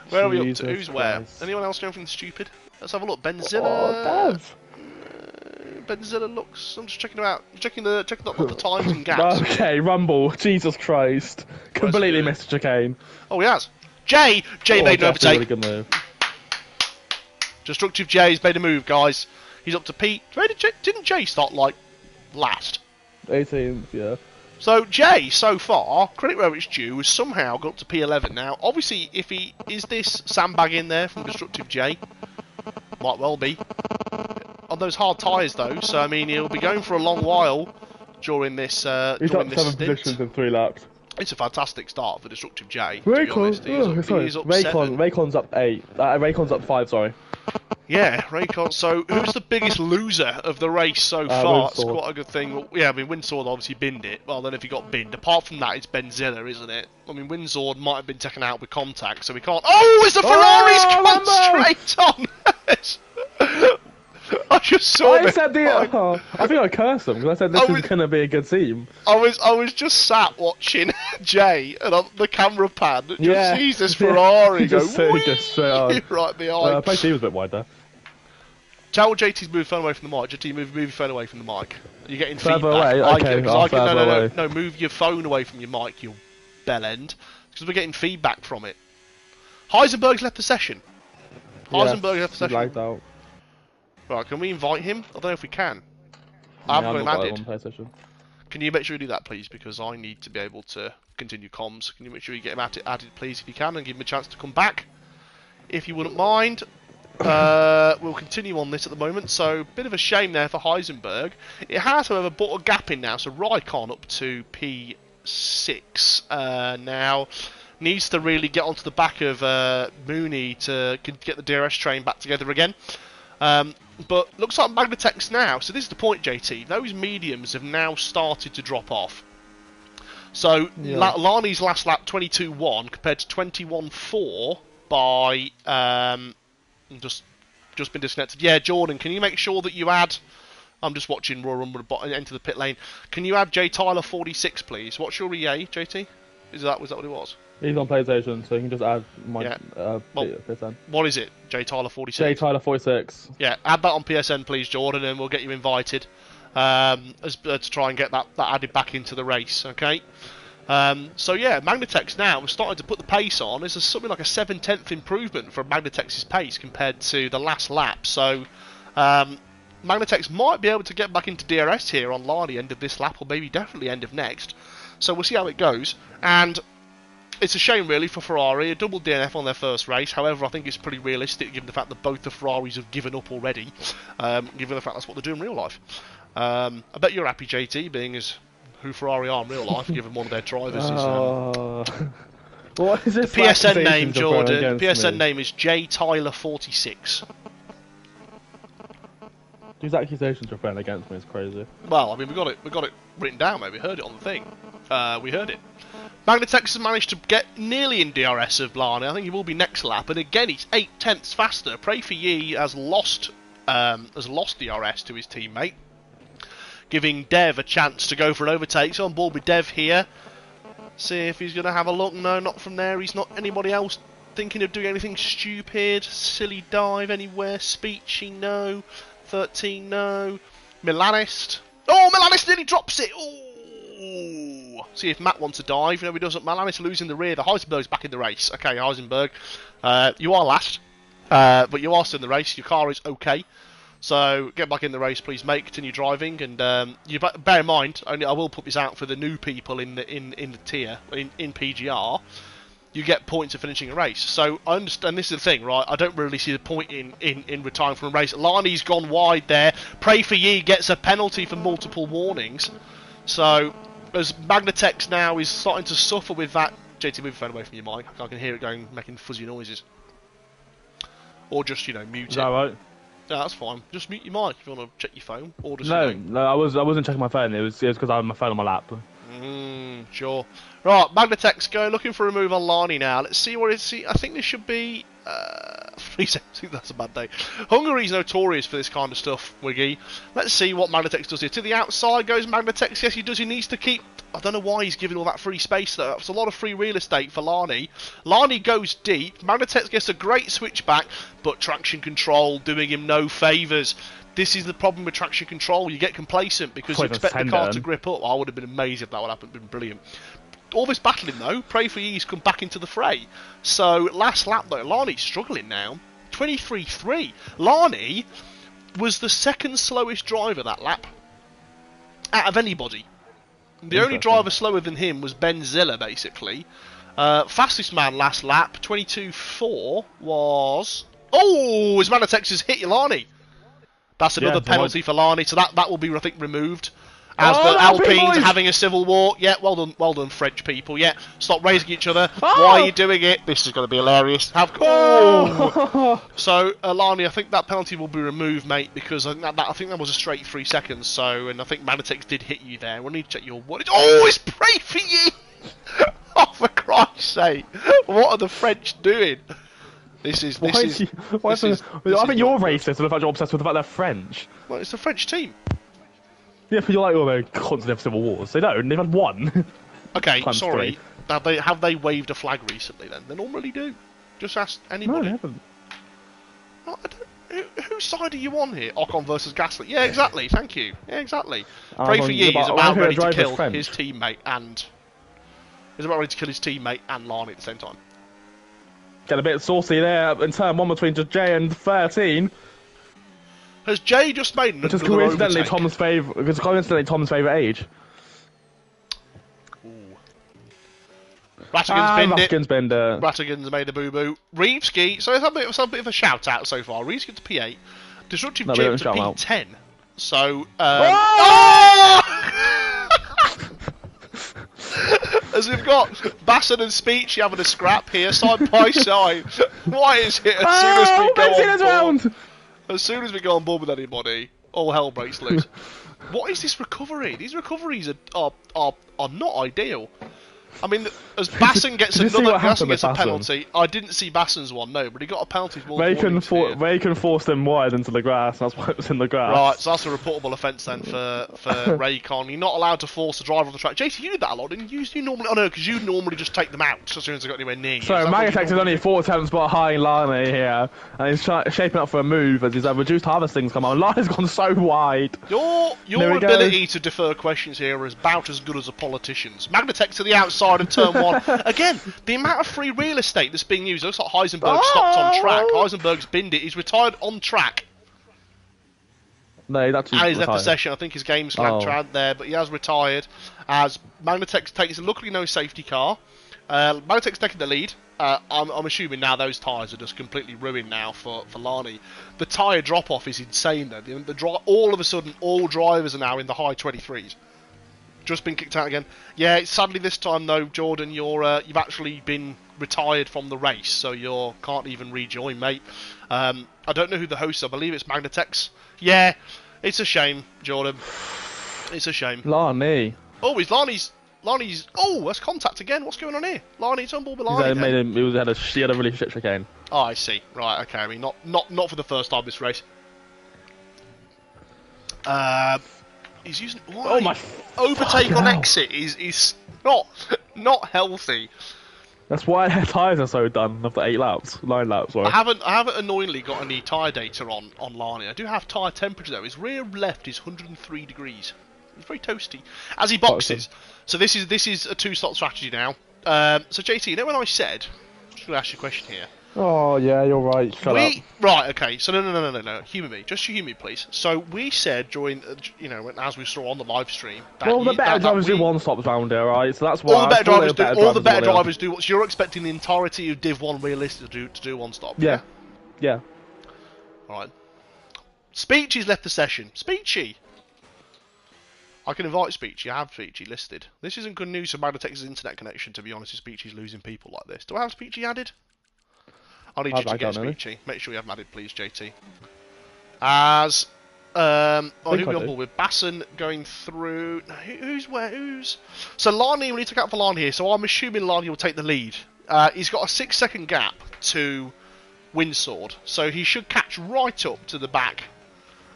Where are we up to? Who's where? Anyone else doing anything stupid? Let's have a look. Benzilla. Dev. Benzilla looks. I'm just checking them out. Checking the times and gaps. Okay, Rumble. Jesus Christ. Completely missed chicane. Oh, he has. Jay made an overtake. Really good move. Destructive Jay's made a move, guys. He's up to Pete. Didn't Jay start like last? 18th, yeah. So Jay, so far, credit where it's due, has somehow got up to P11. Now, obviously, if he is this sandbag in there from Destructive Jay, might well be. On those hard tyres, though, so I mean, he'll be going for a long while during this. He's got 7 positions in 3 laps. It's a fantastic start for Destructive J. Raycon's up 8. Raycon's up 5. Sorry. Yeah, Raycon. So, who's the biggest loser of the race so far? It's quite a good thing. Well, yeah, I mean, Windsword obviously binned it. Well, then if he got binned, apart from that, it's Benzilla, isn't it? I mean, Windsword might have been taken out with contact, so we can't. Oh, it's the Ferrari's gone straight on. I just saw it. I think I cursed them because I said this is going to be a good team. I was just sat watching Jay and on the camera pan. Just sees this Ferrari go straight on. Right behind. He was a bit wide there. Tell JT's move phone away from the mic. JT, move your phone away from the mic. You're getting further feedback. Away. No, move your phone away from your mic, you bell end, because we're getting feedback from it. Heisenberg's left the session. Heisenberg Yes, left the he lagged session. out. Right, can we invite him? I don't know if we can. I Yeah, haven't I've got him not got it added. on PlayStation. Can you make sure you do that, please? Because I need to be able to continue comms. Can you make sure you get him added, please, if you can, and give him a chance to come back? If you wouldn't mind. We'll continue on this at the moment. So, bit of a shame there for Heisenberg. It has, however, brought a gap in now. So, Raikkonen up to P6 now. Needs to really get onto the back of Mooney to get the DRS train back together again. But looks like Magnatex now. So this is the point, JT. Those mediums have now started to drop off. So Lani's last lap 22.1 compared to 21.4 by just been disconnected. Yeah, Jordan, can you make sure that you add? I'm just watching Royal Rumble enter the pit lane. Can you add J Tyler 46, please? What's your EA, JT? Was that what it was? He's on PlayStation, so you can just add my PSN. What is it? J Tyler 46. J Tyler 46. Yeah, add that on PSN, please, Jordan, and we'll get you invited to try and get that added back into the race. Okay. So yeah, Magnatex now is starting to put the pace on. This is something like a 7/10 improvement from Magnatex's pace compared to the last lap. So Magnatex might be able to get back into DRS here on Lani end of this lap, or maybe definitely end of next. So we'll see how it goes. And it's a shame, really, for Ferrari. A double DNF on their first race. However, I think it's pretty realistic, given the fact that both the Ferraris have given up already, given the fact that's what they do in real life. I bet you're happy, JT, being as who Ferrari are in real life, given one of their drivers is... what is this the PSN name, Jordan. The PSN name is J Tyler 46. These accusations you're throwing against me is crazy. Well, I mean, we got it written down, mate. We heard it on the thing. We heard it. Magnatex has managed to get nearly in DRS of Lani. I think he will be next lap, and again, he's 8/10 faster. Pray for Ye has lost DRS to his teammate, giving Dev a chance to go for an overtake. So on board with Dev here. See if he's going to have a look. No, not from there. He's not anybody else thinking of doing anything stupid. Silly dive anywhere. Speechy, no. 13, no. Milanist. Oh, Milanist nearly drops it. Ooh. See if Matt wants to dive. No, he doesn't. Milanist losing the rear. The Heisenberg's back in the race. Okay, Heisenberg. You are last. But you are still in the race. Your car is okay. So get back in the race, please, mate. Continue driving, and you bear in mind. I will put this out for the new people in the tier in PGR. You get points for finishing a race. So I understand. This is the thing, right? I don't really see the point in retiring from a race. Lani's gone wide there. Pray for Ye gets a penalty for multiple warnings. So as Magnatex now is starting to suffer with that. JT, move your phone away from your mic. I can hear it going, making fuzzy noises. Or just mute it. Is that right? Yeah, that's fine. Just mute your mic if you want to check your phone. Or just no, I wasn't checking my phone. It was because I had my phone on my lap. Sure. Right, Magnatex go looking for a move on Lani now. Let's see what it's. I think this should be 3 seconds. I think that's a bad day. Hungary's notorious for this kind of stuff, Wiggy. Let's see what Magnatex does here. To the outside goes Magnatex. Yes, he does. He needs to keep. I don't know why he's giving all that free space though. That's a lot of free real estate for Lani. Lani goes deep. Magnatex gets a great switch back, but traction control doing him no favours. This is the problem with traction control. You get complacent because you expect the car to grip up. I would have been amazed if that would happen. Been brilliant. All this battling though, pray for Ye's come back into the fray. So last lap though, Lani's struggling now. 23.3. Lani was the second slowest driver that lap out of anybody. The only driver slower than him was Ben Ziller, basically. Fastest man last lap, 22.4 was. Oh, his Magnatex has hit Lani. That's another penalty for Lani, so that will be, I think, removed. As the Alpines are having a civil war. Yeah, well done, French people. Yeah, stop raising each other. Why are you doing it? This is going to be hilarious. So, Lani, I think that penalty will be removed, mate, because I think that was a straight 3 seconds. So, and I think Magnatex did hit you there. We'll need to check your what. Oh, it's pray for you! Oh, for Christ's sake! What are the French doing? I think you're racist, and the fact you're obsessed with the fact they're French. Well, it's the French team. Yeah, but you're like, they're constantly have civil wars. They don't. They've had one. Okay, sorry. Have they waved a flag recently? Then they normally do. Just ask anybody. No, they haven't. Well, whose side are you on here? Ocon versus Gasly. Yeah, exactly. Thank you. Yeah, exactly. Pray for Ye is about ready to kill his teammate and Lani at the same time. Get a bit saucy there in turn 1 between just Jay and 13. Has Jay just made an Which is another coincidentally overtake? Tom's favourite age. Ooh. Rattigan's binned it. Rattigan's made a boo-boo. Reevski, so it's a bit of a shout-out so far. Reevski to P8. Disruptive Jim to P10. So, as we've got Basson and Speechy having a scrap here, side by side. Why is it as soon as we go on board with anybody, all hell breaks loose? What is this recovery? These recoveries are not ideal. I mean, as Basson gets a penalty, I didn't see Basson's one, no, but he got a penalty. Raycon forced him wide into the grass, that's why it was in the grass. Right, so that's a reportable offence then for Raycon. You're not allowed to force a driver on the track. JT, you did that a lot, didn't you? You normally, because you normally just take them out as soon as they got anywhere near you. So Magnetex is only 4 attempts behind Lani here, and he's shaping up for a move as his reduced harvesting's come on. Lani's gone so wide. Your ability to defer questions here is about as good as a politician's. Magnetex to the outside of turn 1. Again, the amount of free real estate that's being used. It looks like Heisenberg stopped on track. Heisenberg's binned it. He's retired on track. No, he's actually and he's left the session. I think his game's flagged there, but he has retired. As Magnetex takes, luckily no safety car. Magnetex taking the lead. I'm assuming now those tyres are just completely ruined now for Lani. The tyre drop-off is insane though. All of a sudden, all drivers are now in the high 23s. Just been kicked out again. Yeah, sadly this time though, Jordan, you've actually been retired from the race, so you can't even rejoin, mate. I don't know who the hosts are. I believe it's Magnetex. Yeah, it's a shame, Jordan. It's a shame. Lani. Oh, Lani's. Oh, that's contact again. What's going on here? Lani's on board with Lani. He had a really shit chicane. Oh, I see. Right. Okay. I mean, not for the first time this race. He's using overtake on exit is not healthy. That's why their tyres are so done after 9 laps. Sorry. I haven't annoyingly got any tyre data on Lani. I do have tyre temperature though. His rear left is 103 degrees. He's very toasty as he boxes. So this is a 2-slot strategy now. So JT, you know when I said, I'm just going to ask you a question here. Oh yeah, you're right. Shut up. Right, okay. So no. Humour me, just humour me, please. So we said during, as we saw on the live stream. The better drivers do 1-stops round here, right? So that's why all the better drivers do. So you're expecting the entirety of Div 1 realistically to do 1-stop. Yeah. All right. Speechy's left the session. Speechy. I can invite Speechy. I have Speechy listed. This isn't good news for Magnetex's internet connection, to be honest, if Speechy's losing people like this. Do I have Speechy added? I need you to get Speechy. Make sure you have him added, please, JT. As I'll be on board with Basson going through. Who's? So Lani, we need to look out for Lani here. So I'm assuming Lani will take the lead. He's got a 6-second gap to Windsword, so he should catch right up to the back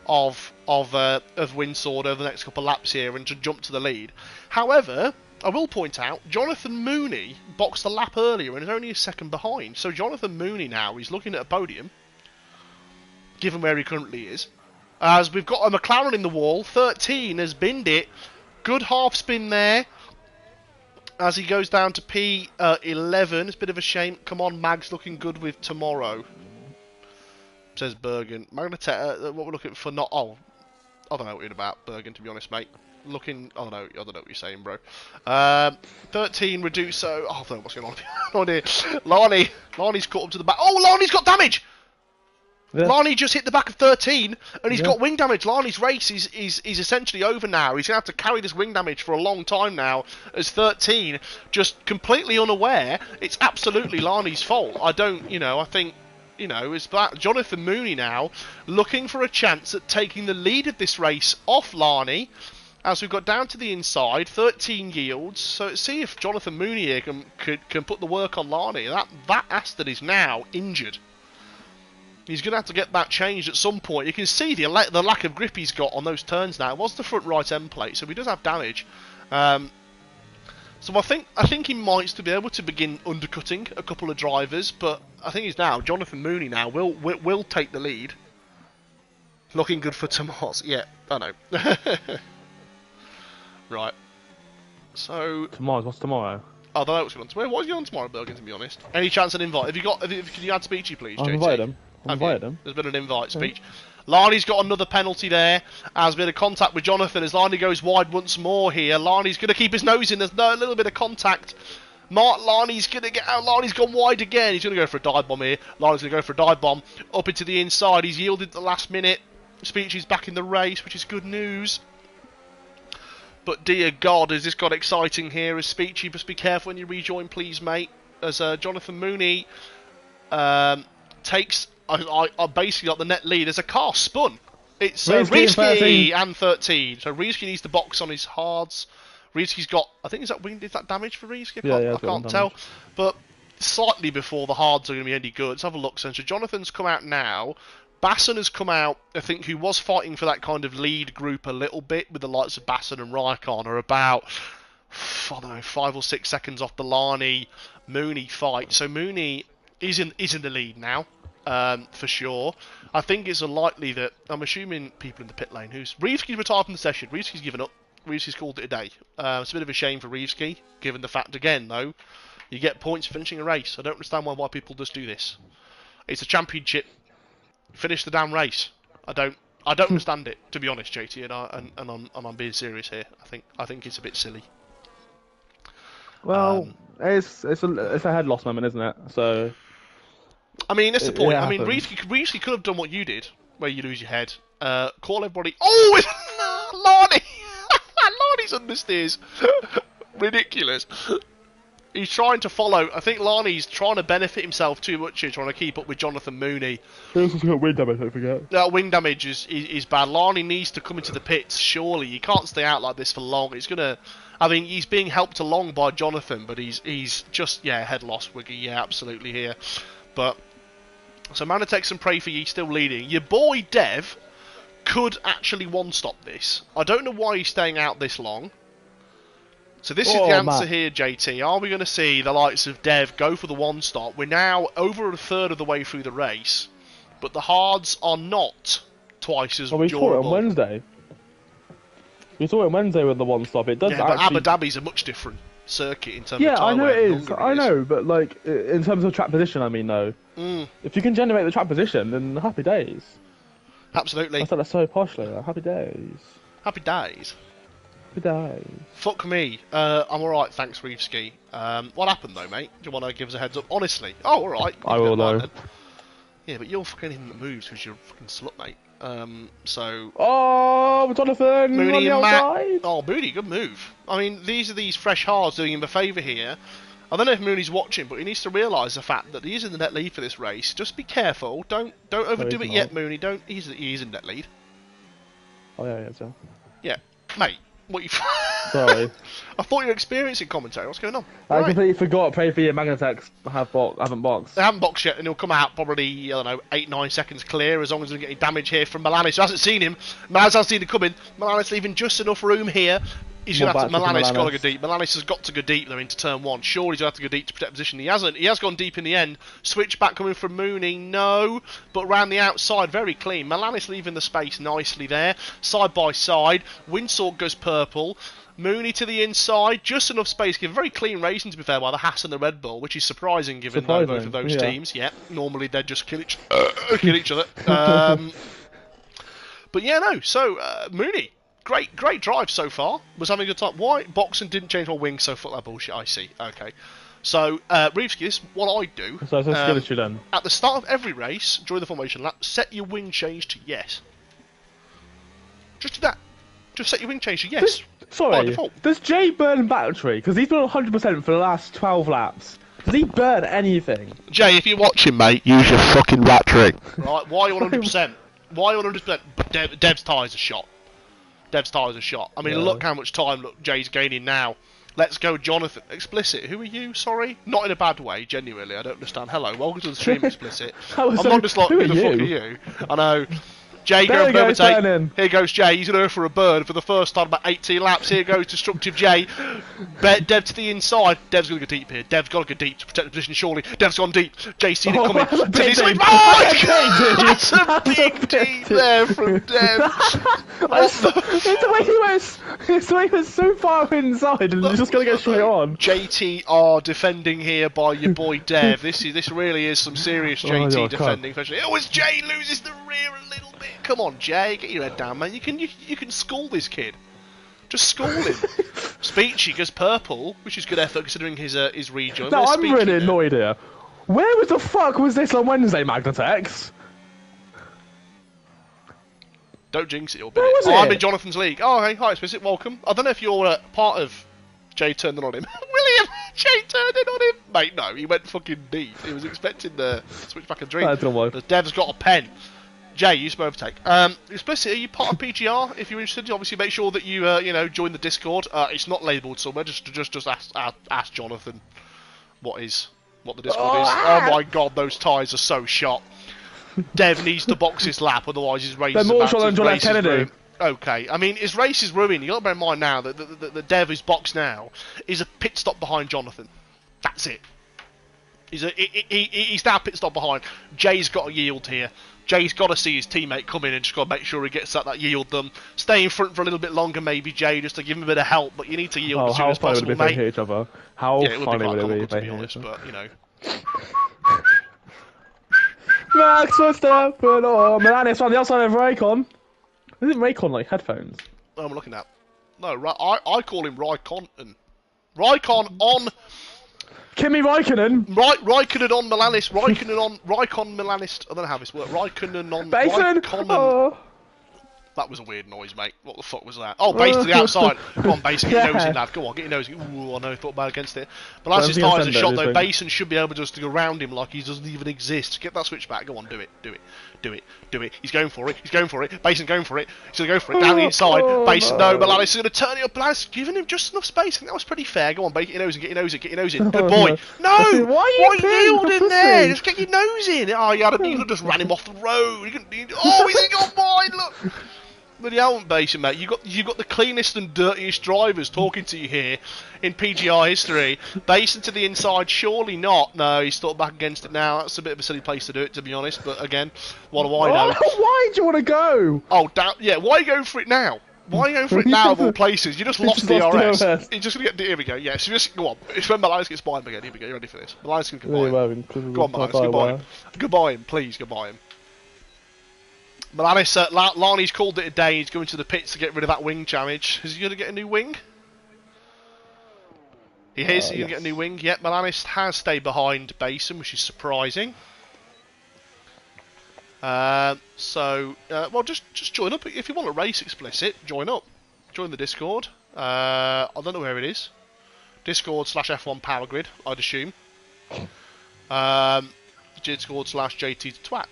of Windsword over the next couple of laps here and to jump to the lead. However, I will point out, Jonathan Mooney boxed a lap earlier and is only a second behind. So Jonathan Mooney now, he's looking at a podium, given where he currently is. As we've got a McLaren in the wall, 13 has binned it. Good half spin there. As he goes down to P11, it's a bit of a shame. Come on, Mag's looking good with tomorrow. Says Bergen. What we're looking for not... Oh, I don't know what you're about, Bergen, to be honest, mate. I don't know what you're saying, bro. 13 Reduso. I don't know what's going on here. Lani's caught up to the back. Oh, Lani's got damage! Yeah. Lani just hit the back of 13 and he's got wing damage. Lani's race is essentially over now. He's going to have to carry this wing damage for a long time now as 13, just completely unaware. It's absolutely Lani's fault. I think, it's that Jonathan Mooney now looking for a chance at taking the lead of this race off Lani. As we've got down to the inside, 13 yields. So let's see if Jonathan Mooney here can put the work on Lani. That Aston is now injured. He's going to have to get that changed at some point. You can see the lack of grip he's got on those turns now. It was the front right end plate, so he does have damage. So I think he might still be able to begin undercutting a couple of drivers, but I think he's now Jonathan Mooney now will take the lead. Looking good for Tomas. Yeah, I know. Right. So what's tomorrow? I don't know what's going on tomorrow. What is going on tomorrow, Bergen, to be honest? Any chance of an invite? Can you add Speechy, please, JT? I've invited him. There's been an invite, Speech. Larney's got another penalty there. Has been a contact with Jonathan as Larney goes wide once more here. Larney's going to keep his nose in. There's a little bit of contact. Mark Larney's going to get out. Larney's gone wide again. He's going to go for a dive bomb here. Larney's going to go for a dive bomb up into the inside. He's yielded at the last minute. Speechy's back in the race, which is good news. But dear God, has this got exciting here? As Speechy, just be careful when you rejoin, please, mate. As Jonathan Mooney takes basically got the net lead. As a car spun. It's Riesky and 13. So Riesky needs to box on his hards. Riesky's got, I think, is that damage for Riesky? I can't tell. But slightly before the hards are going to be any good. Let's have a look. So Jonathan's come out now. Basson has come out, I think, who was fighting for that kind of lead group a little bit with the likes of Basson and Raikkonen, are about, I don't know, 5 or 6 seconds off the Larney Mooney fight. So Mooney is in the lead now, for sure. I think it's unlikely that, I'm assuming people in the pit lane, Rievski's retired from the session. Rievski's given up. Rievski's called it a day. It's a bit of a shame for Rievski, given the fact, again, though, you get points for finishing a race. I don't understand why people just do this. It's a championship. Finish the damn race. I don't understand it, to be honest, JT, and I'm being serious here. I think it's a bit silly. Well, it's a head loss moment, isn't it? So, I mean, that's the point. I mean, Rievski could have done what you did, where you lose your head. Call everybody. Oh, it's Larney. Larney's understeers. Ridiculous. He's trying to follow. I think Larney's trying to benefit himself too much here, trying to keep up with Jonathan Mooney. He's also got wing damage, don't forget. That wing damage is bad. Larney needs to come into the pits, surely. He can't stay out like this for long. He's being helped along by Jonathan, but he's just, head loss, Wiggy, absolutely here. But, so Manatex and Pray For Ye still leading. Your boy Dev could actually one-stop this. I don't know why he's staying out this long. So this is the answer here, JT. Are we going to see the likes of Dev go for the one-stop? We're now over a third of the way through the race, but the hards are not twice as durable. We saw it on Wednesday. We saw it on Wednesday with the one-stop. It does but Abu Dhabi's a much different circuit in terms of time. Yeah, I know it is. I know, but like in terms of track position, I mean, though. If you can generate the track position, then happy days. Absolutely. I said that so poshly. Like, happy days. Happy days. Happy days. Fuck me. I'm alright, thanks, Reevski. What happened, though, mate? Do you want to give us a heads up? Honestly. Oh, alright. I will know. Yeah, but you're fucking in the moves because you're a fucking slut, mate. So... Oh, Jonathan! Mooney and Matt. Oh, Mooney, good move. I mean, these fresh hards doing him a favour here. I don't know if Mooney's watching, but he needs to realise the fact that he is in the net lead for this race. Just be careful. Don't overdo it yet, Mooney. He's in net lead. Oh, yeah, so. Yeah. Mate. What you... Sorry. I thought you were experiencing commentary. What's going on? I completely forgot. Pray For Your Magnatex haven't boxed. They haven't boxed yet, and he'll come out probably, I don't know, 8-9 seconds clear, as long as he doesn't get any damage here from Milanis, who hasn't seen him. Milanis hasn't seen him coming. Milanis leaving just enough room here. He's going to have to... Milanis got to go deep. Milanis has got to go deep, though, into turn 1. Sure, he's going to have to go deep to protect position. He hasn't. He has gone deep in the end. Switch back coming from Mooney. No. But round the outside, very clean. Milanis leaving the space nicely there. Side by side. Windsor goes purple. Mooney to the inside, just enough space. Give a very clean racing, to be fair, by the Haas and the Red Bull, which is surprising given both of those teams. Yeah, normally they'd just kill each other. But yeah, no. So Mooney, great drive so far. Was having a good time. Why boxing didn't change my wings? So fuck that bullshit. I see. Okay. So Reevski, this is what I do. So it's a skill issue then. At the start of every race, during the formation lap, set your wing change to yes. Just do that. Just set your wing change to yes. Sorry, does Jay burn battery? Because he's been 100% for the last 12 laps. Does he burn anything? Jay, if you're watching, mate, use your fucking battery. Right, why 100%? Why 100%? Dev's tyres are shot. Dev's tyres are shot. I mean, look how much time Jay's gaining now. Let's go, Jonathan. Explicit, who are you? Sorry? Not in a bad way, genuinely. I don't understand. Hello, welcome to the stream, Explicit. I'm not just like, who the fuck are you? I know. Jay There going we for go, overtake. turning. Here goes Jay. He's going to go for a bird for the first time about 18 laps. Here goes Destructive Jay. Dev to the inside. Dev's going to go deep here. Dev's got to go deep to protect the position, surely. Dev's gone deep. Jay's seen it coming. That's a To big the deep. oh, That's a that's a big deep there from Dev. It's the way he was. It's the way he was so far inside, and he's just gonna go straight on. JTR defending here by your boy Dev. This really is some serious JT God. defending. Oh, as Jay loses the rear a little bit. Come on, Jay, get your head down, man. You can school this kid. Just school him. Speechy goes purple, which is good effort considering his rejoin. No, I'm really annoyed here. Where was the fuck was this on Wednesday, Magnatex? Don't jinx it, you'll Where was it? I'm in Jonathan's league. Oh, hey, hi, Explicit, welcome. I don't know if you're part of Jay turning on him. William, Jay turning on him. Mate, no, he went fucking deep. He was expecting the switch back and drink. That's not work. The Dev's got a pen. Jay, you some overtake. Explicit, are you part of PGR? If you're interested, obviously make sure that you join the Discord. It's not labelled somewhere. Just ask Jonathan what the Discord is. Oh my god, those tyres are so shot. Dev needs to box his lap, otherwise his race is more about shot than to John F. race is Kennedy. ruined. Okay, I mean his race is ruined. You got to bear in mind now that the Dev who's boxed now is a pit stop behind Jonathan. That's it. He's now pit stop behind. Jay's got to yield here. Jay's got to see his teammate come in and just got to make sure he gets that yield them. Stay in front for a little bit longer, maybe Jay, just to give him a bit of help. But you need to yield as soon as possible, mate. mate. Hit each other. How funny would it be if to they be hit honest, each other? but you know. Max Verstappen or Milanis on the outside of Raycon. Isn't Raycon like headphones? What am I looking at? No, I call him Raikkonen. Raikkonen on. Kimi Raikkonen. Raikkonen on Milanis. Raikkonen Milanis. I don't know how this works. Raikkonen on. Basin. Raikkonen. Oh. That was a weird noise, mate. What the fuck was that? Oh, base to the outside. Come on, Basin, get your nose in, lad. Go on, get your nose in. Ooh, I know, thought bad against it. But as his tyres are shot, though, Basin should be able just to go around him like he doesn't even exist. Get that switch back. Go on, do it. He's going for it. Basin going for it. He's going to go for it. Down the inside. Basin, no. Milanis is going to turn it up. Milanis giving him just enough space. I think that was pretty fair. Go on, Basin, get your nose in. Get your nose in. Good boy. No! Why are you yielding there? Just get your nose in. Oh, you could have just ran him off the road. Oh, he's in your mind, look! But you haven't, Basin, mate. You've got the cleanest and dirtiest drivers talking to you here in PGR history. Basin to the inside, surely not. No, he's thought back against it now. That's a bit of a silly place to do it, to be honest. But again, what do I know? Why do you want to go? Oh, yeah. Why are you going for it now? Why are you going for it now of all places? You just lost DRS. You're just going to get... Here we go. Yeah, so just... Go on. It's when Milanis gets by him again. Here we go. You ready for this? Milanis can goodbye him. Go on, Milanis. Goodbye him. Goodbye him. Please, goodbye him. Milanis, Lani's called it a day. He's going to the pits to get rid of that wing damage. Is he going to get a new wing? He is. He's going to get a new wing. Yep, Milanis has stayed behind Basin, which is surprising. Well, just join up. If you want to race Explicit, join up. Join the Discord. I don't know where it is. Discord/F1 Power Grid, I'd assume. Discord/JT to twat.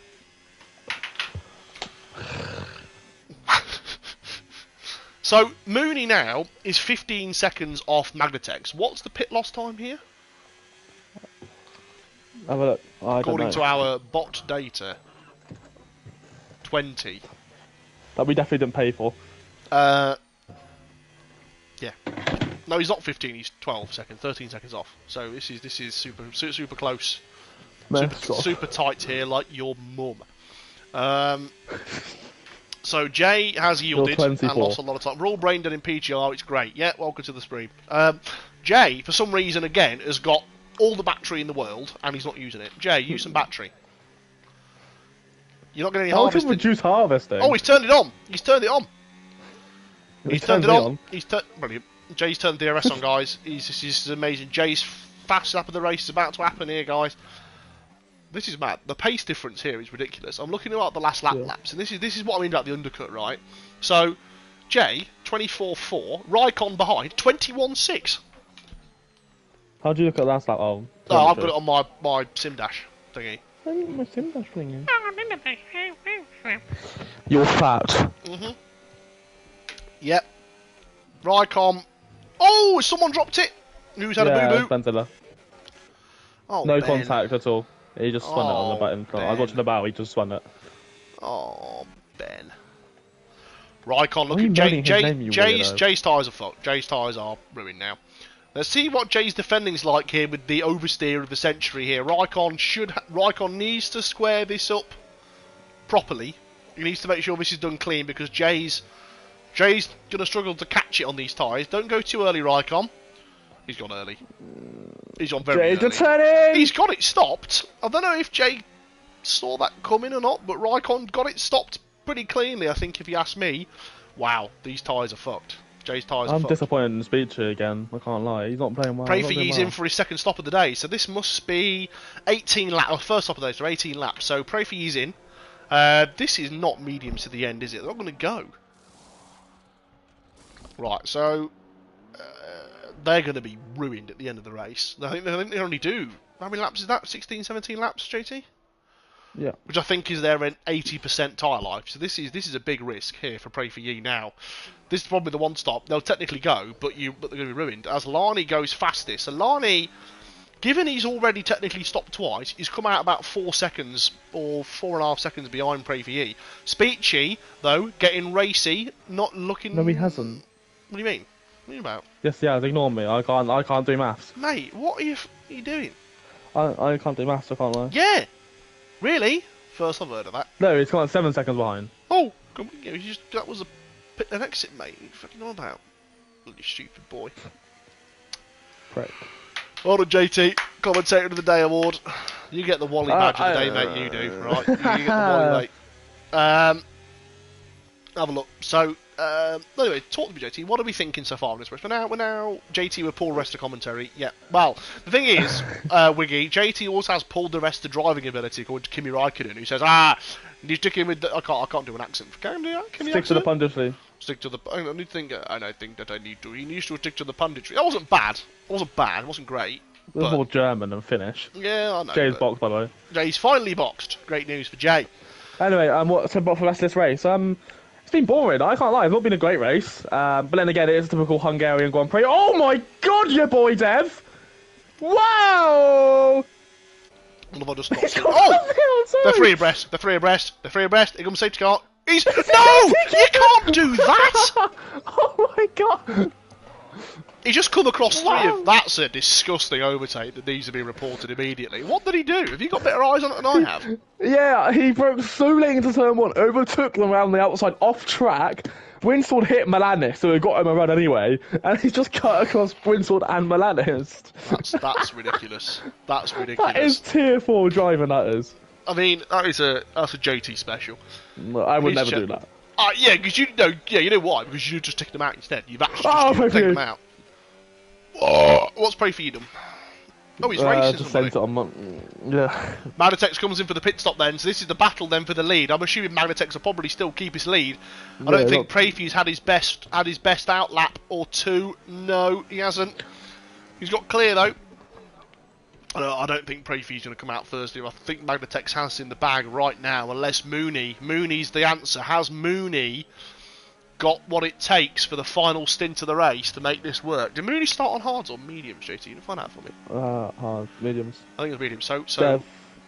So, Mooney now is 15 seconds off Magnatex. What's the pit loss time here? Have a look. According to our bot data, 20. That we definitely didn't pay for. Yeah. No, he's not 15. He's 12 seconds, 13 seconds off. So this is super close, super tight here, like your mum. So Jay has yielded and lost a lot of time. We're all brain dead in PGR. It's great. Yeah, welcome to the stream. Jay, for some reason again, has got all the battery in the world and he's not using it. Jay, use some battery. You're not getting any harvesting. Reduce harvesting. Oh, he's turned it on. He's turned it on. He's turned it on. Brilliant. Jay's turned the DRS on, guys. This is amazing. Jay's fast lap of the race is about to happen here, guys. This is mad. The pace difference here is ridiculous. I'm looking at the last laps, and this is what I mean about the undercut, right? So, Jay, 24.4, Raikkonen behind, 21.6. How do you look at last lap? Oh, I've got it on my sim dash thingy. My sim dash thingy. You're fat. Yep. Raikkonen. Oh, someone dropped it. Who's had a boo-boo? Oh, no contact at all. He just swung it on the button. I got to the bow, he just swung it. Oh, Ben. then. Raikkon, look Why are at you moaning his name, you weirdo? Jay's tyres are fucked. Jay's tyres are ruined now. Let's see what Jay's defending's like here with the oversteer of the century here. Raikkon needs to square this up properly. He needs to make sure this is done clean because Jay's going to struggle to catch it on these tyres. Don't go too early, Raikkon. He's gone early. He's gone very early. Turning! He's got it stopped. I don't know if Jay saw that coming or not, but Raikkon got it stopped pretty cleanly, I think, if you ask me. Wow, these tyres are fucked. Jay's tyres are fucked. I'm disappointed in Speechy again, I can't lie. He's not playing well. Pray for he's in for his second stop of the day, so this must be 18 laps, or first stop of the day, so 18 laps. So pray for he's in. This is not mediums to the end, is it? They're not going to go. Right, so they're going to be ruined at the end of the race. I think they only do. How many laps is that? 16, 17 laps, JT? Yeah. Which I think is their 80% tyre life. So this is a big risk here for Pray for Ye now. This is probably the one stop. They'll technically go, but they're going to be ruined. As Lani goes fastest. So Lani, given he's already technically stopped twice, he's come out about 4 seconds or 4.5 seconds behind Pray for Ye. Speechy, though, getting racy, not looking... No, he hasn't. What do you mean? What are you about? Yes, yeah, ignore me. I can't do maths. Mate, what are you doing? I can't do maths, I can't lie. Yeah! Really? First I've heard of that. No, he's got 7 seconds behind. Oh, that was an exit, mate. What are you fucking on about? Bloody stupid boy. Prick. Hold on, JT. Commentator of the Day award. You get the Wally badge of the day, mate. You do, right? You get the Wally, mate. Have a look. So, anyway, talk to me, JT. What are we thinking so far on this race? We're now JT with Paul Rest of commentary. Yeah. Well, the thing is, Wiggy, JT also has Paul the Rest of driving ability according to Kimi Raikkonen, who says, you stick in with the, I can't do an accent. Can you do that? Stick to the punditry. Stick to the. I don't think that I need to. He needs to stick to the punditry. That wasn't bad. It wasn't bad. It wasn't great. It was more German than Finnish. Yeah, I know. Jay's boxed, by the way. Jay's finally boxed. Great news for Jay. Anyway, what's about for the rest of this race? It's been boring, I can't lie, it's not been a great race. But then again, it is a typical Hungarian Grand Prix. Oh my god, your boy Dev! Wow! What have I just got? They're three abreast. They're three abreast. They're three abreast. Here comes safety car. No! You can't do that! Oh my god! He just come across three of... That's a disgusting overtake that needs to be reported immediately. What did he do? Have you got better eyes on it than I have? Yeah, he broke so late into turn one, overtook them around the outside off track. Winsford hit Milanis, so it got him a run anyway, and he just cut across Winsford and Milanis. That's ridiculous. That's ridiculous. That is tier 4 driving, that is. I mean, that's a JT special. I would never do that. Yeah, because you know why? Because you just take them out instead. You've actually just taken them out. What's Pray for you done? Oh, he's racing just somebody. sent it on yeah. Magnatex comes in for the pit stop then, so this is the battle then for the lead. I'm assuming Magnatex will probably still keep his lead. I don't think Prayfew's had his best out lap or two. No, he hasn't. He's got clear though. I don't think Prayfew's going to come out Thursday. I think Magnatex has in the bag right now, unless Mooney's the answer. Has Mooney got what it takes for the final stint of the race to make this work? Did Mooney start on hards or mediums, JT? You can find out for me. Hard, mediums. I think it's mediums. So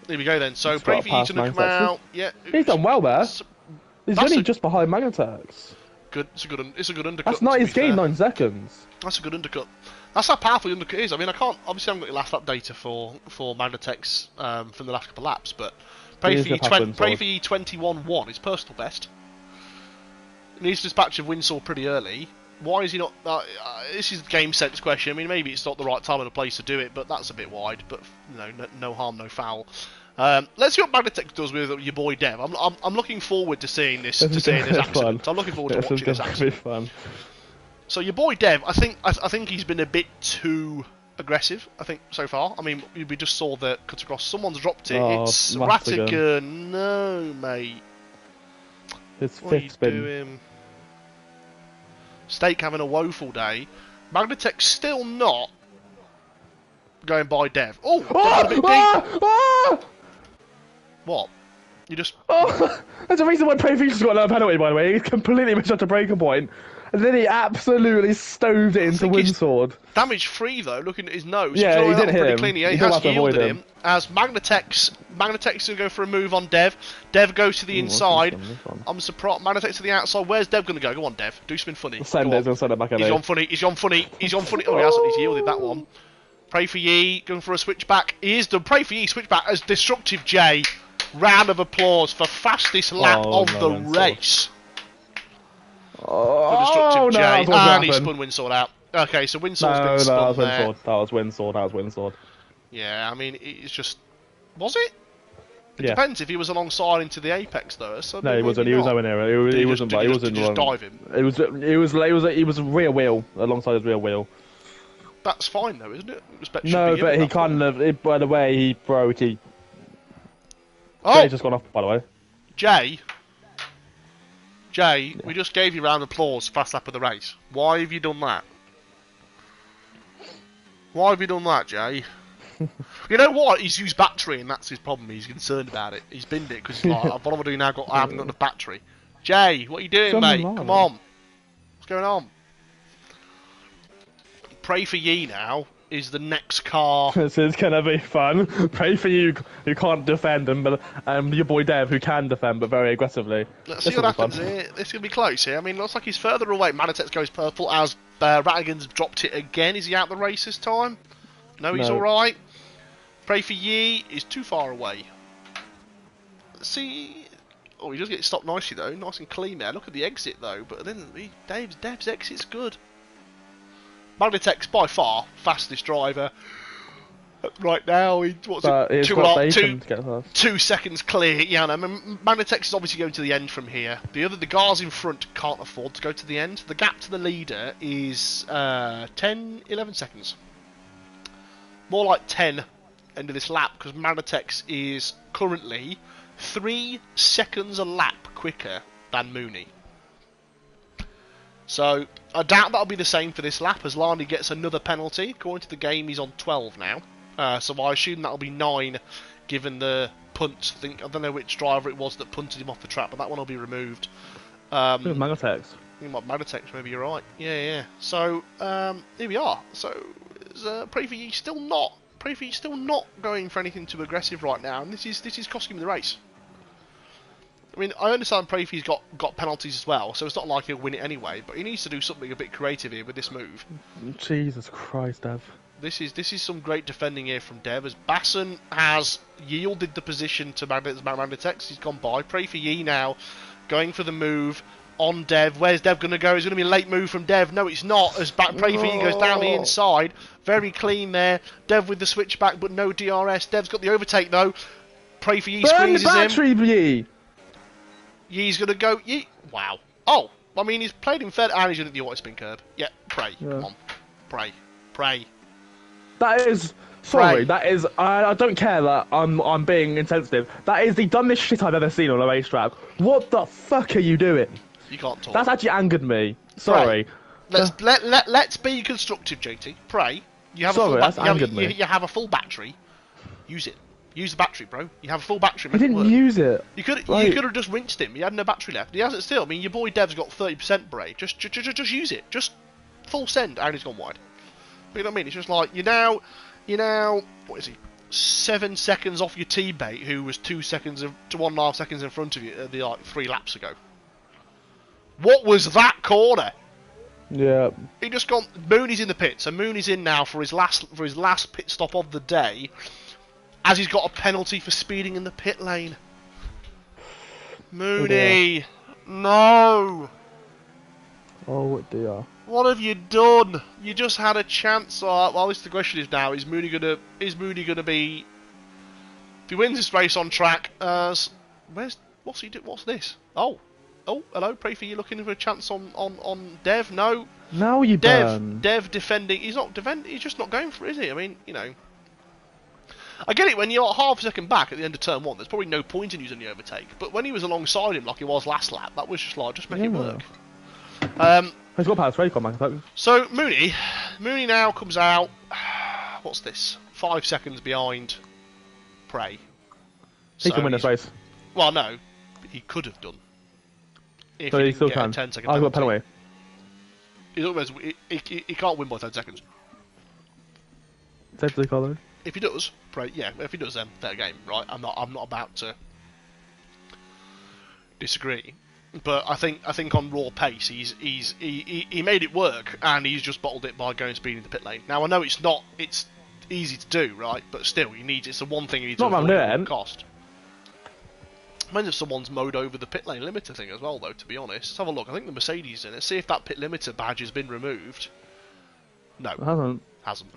here we go then. So Pray for you to come out. Yeah, he's done well there. He's only just behind Magnatex. Good. It's a good undercut. That's not his gain, 9 seconds. That's a good undercut. That's how powerful the undercut is. I mean, I can't obviously I haven't got your last lap data for Magnatex from the last couple of laps, but Pray for you 21-1 is personal best. He needs to dispatch of Winsor pretty early. Why is he not? This is the game sense question. I mean, maybe it's not the right time and the place to do it, but that's a bit wide. But no harm, no foul. Let's see what Magnatex does with your boy Dev. I'm looking forward to seeing this accident. I'm looking forward to watching this accident. Fun. So your boy Dev, I think he's been a bit too aggressive. I think so far. I mean, we just saw the cut across. Someone's dropped it. It's Rattigan. No, mate. It's what are you fifth spin. doing? Stake having a woeful day. Magnatex still not going by Dev. Oh, a bit deep. What? You just... There's a reason why Prayfew's got another penalty, by the way. He completely missed out a breaking point. And then he absolutely stoved it into think he's Windsword. Damage free though, looking at his nose. Yeah, he did hit pretty him. cleanly. He He don't has have to avoid yielded him. him. As Magnatex is going to go for a move on Dev. Dev goes to the inside. This one. I'm surprised. Magnatex to the outside. Where's Dev going to go? Go on, Dev. Do something funny. Send Go it, on. he'll send it back at He's me. on funny. He's on funny. He's on funny. Oh, he hasn't. He's yielded that one. Pray for Ye. Going for a switchback. He is done. Pray for Ye. Switchback as Destructive J. Round of applause for fastest lap of the race. For Destructive J. And he spun Windsword out. Okay, so Windsword's been spun there. That was Windsword. Yeah, I mean, it's just... Was it? It Yeah. depends if he was alongside into the apex, though. So No, he wasn't. He was nowhere near it. He wasn't. He wasn't. Just dive him. He was rear wheel alongside his rear wheel. That's fine, though, isn't it? No, but he kind of. By the way, he broke. Jay's just gone off. By the way, Jay, we just gave you a round of applause fast lap of the race. Why have you done that? Why have you done that, Jay? You know what? He's used battery, and that's his problem. He's concerned about it. He's binned it because he's like, what am I doing now? I haven't got enough battery. Jay, what are you doing, mate? Come on. What's going on? Pray for Ye now is the next car. This is gonna be fun. Pray for you who can't defend, and your boy Dev who can defend but very aggressively. Let's see what happens here. This is gonna be close here. I mean, looks like he's further away. Manitex goes purple as Rattigan's dropped it again. Is he out the race this time? No, he's alright. Pray for Ye is too far away. Let's see. Oh, he does get stopped nicely though. Nice and clean there. Look at the exit though. But then Dev's exit's good. Magnitex by far fastest driver right now. What's it? 2 seconds clear. Yeah, no, Magnitex is obviously going to the end from here. The guys in front can't afford to go to the end. The gap to the leader is 10, 11 seconds. More like 10 end of this lap because Magnitex is currently 3 seconds a lap quicker than Mooney. So, I doubt that'll be the same for this lap, as Lani gets another penalty. According to the game, he's on 12 now. So I assume that'll be 9, given the punt. I don't know which driver it was that punted him off the track, but that one will be removed. Magnitex. Magnitex, maybe you're right. Yeah. So, here we are. So, Pray for you still not going for anything too aggressive right now, and this is costing him the race. I mean, I understand Prayfie's got penalties as well, so it's not like he'll win it anyway, but he needs to do something a bit creative here with this move. Jesus Christ, Dev. This is some great defending here from Dev, as Basson has yielded the position to Magnitex. He's gone by. Pray for Ye now, going for the move on Dev. Where's Dev going to go? It's going to be a late move from Dev. No, it's not, as Pray for Ye goes down the inside. Very clean there. Dev with the switchback, but no DRS. Dev's got the overtake, though. Pray for Ye squeezes him. Ye. Ye's going to go... Ye. Wow. Oh, I mean, he's played him fair, and he's going to do the auto-spin curb. Yeah, Pray. Yeah. Come on. Pray. That is... Sorry, that is... I don't care that I'm being insensitive. That is the dumbest shit I've ever seen on a racetrack. What the fuck are you doing? You can't talk. That's actually angered me. Sorry. Let's be constructive, JT. Pray. You have you have a full battery. Use it. Use the battery, bro. You have a full battery. He didn't use it. You could have just rinsed him. He had no battery left. He hasn't still. I mean, your boy Dev's got 30% Bray. Just use it. Just full send, and he's gone wide. But you know what I mean? It's just like you're now. What is he? 7 seconds off your teammate, who was 2 seconds to 1.5 seconds in front of you the 3 laps ago. What was that corner? Yeah. He just gone. Mooney's in the pit, so Mooney's in now for his last pit stop of the day. As he's got a penalty for speeding in the pit lane. Mooney! No! Oh dear. What have you done? You just had a chance. Well, the question is now: is Mooney gonna be? If he wins this race on track, what's he do? What's this? Oh, hello. Pray for you. Looking for a chance on Dev. No. Now you Dev defending. He's not defending. He's just not going for it, is he? I mean, you know. I get it, when you're half a second back at the end of turn 1, there's probably no point in using the overtake. But when he was alongside him like he was last lap, that was just like, just make it work. He's got power straight on, man. So, Mooney now comes out, what's this? 5 seconds behind Pray. He can win this race. Well, no, he could have done. If so he still get can. A 10-second I've got penalty. He can't win by 10 seconds. Safety car. If he does, if he does, then fair game, right? I'm not about to disagree, but I think on raw pace, he made it work, and he's just bottled it by going speed in the pit lane. Now I know it's easy to do, right? But still, it's the one thing you need to avoid at all cost. Depends if someone's mowed over the pit lane limiter thing as well, though. To be honest, let's have a look. I think the Mercedes in it. See if that pit limiter badge has been removed. No, it hasn't.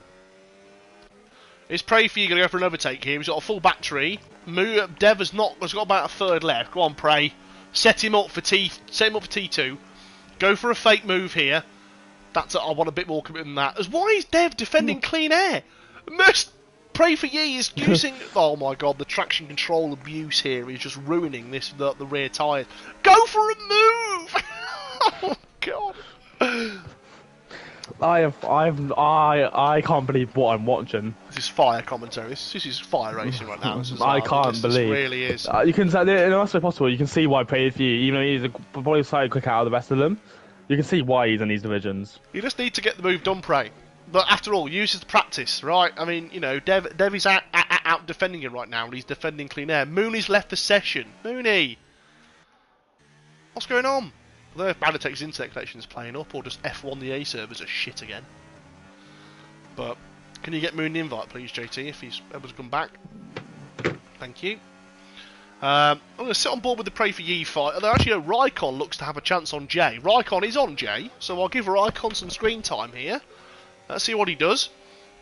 It's pray for you going to go for an overtake here. He's got a full battery. Dev has got about a third left. Go on, Pray. Set him up for T2. Go for a fake move here. I want a bit more commitment than that. Why is Dev defending clean air? Pray for ye is using. Oh my god, the traction control abuse here is just ruining the rear tyres. Go for a move! Oh god. I can't believe what I'm watching. This is fire commentary. This is fire racing right now. I can't believe. This really is. You can say, in the best way possible, you can see why Pray for you, even though he's probably slightly quicker out of the rest of them. You can see why he's in these divisions. You just need to get the move done, Pray. But after all, use it to practice, right? I mean, Dev is out defending him right now, and he's defending clean air. Mooney's left the session. Mooney! What's going on? I don't know if Banatech's internet connection is playing up, or just F1 the A servers are shit again. But, can you get Mooney an invite, please, JT, if he's able to come back? Thank you. I'm going to sit on board with the Pray for Ye fight, although actually Raikon looks to have a chance on Jay. Raikon is on Jay, so I'll give Raikon some screen time here. Let's see what he does.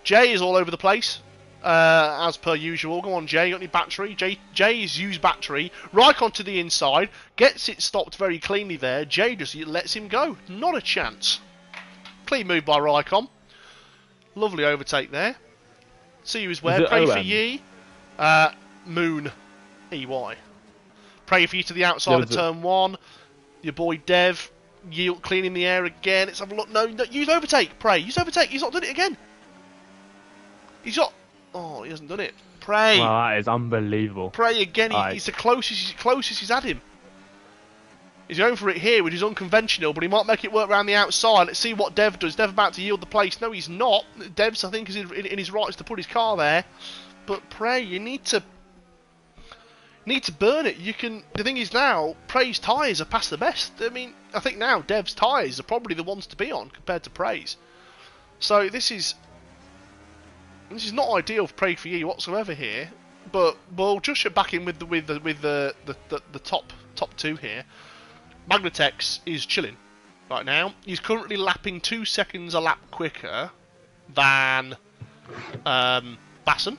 Jay is all over the place, as per usual. Go on, Jay. You got any battery? Jay has used battery. Raikon to the inside. Gets it stopped very cleanly there. Jay just lets him go. Not a chance. Clean move by Raikon. Lovely overtake there. See who's where. Pray for Ye. Moon. EY. Pray for you to the outside of turn 1. Your boy Dev. Yield cleaning the air again. Let's have a look. No, use overtake. Pray. Use overtake. He's not done it again. He's not. Oh, he hasn't done it. Pray. Well, that is unbelievable. Pray again. He's the closest he's had him. He's going for it here, which is unconventional, but he might make it work around the outside. Let's see what Dev does. Dev about to yield the place. No, he's not. Dev's, I think, is in his rights to put his car there. But Pray, you need to burn it. The thing is now, Pray's tyres are past the best. I mean, I think now Dev's tyres are probably the ones to be on compared to Pray's. So this is not ideal for Pray for you whatsoever here. But we'll just back in with the top two here. Magnatex is chilling right now. He's currently lapping 2 seconds a lap quicker than Basson.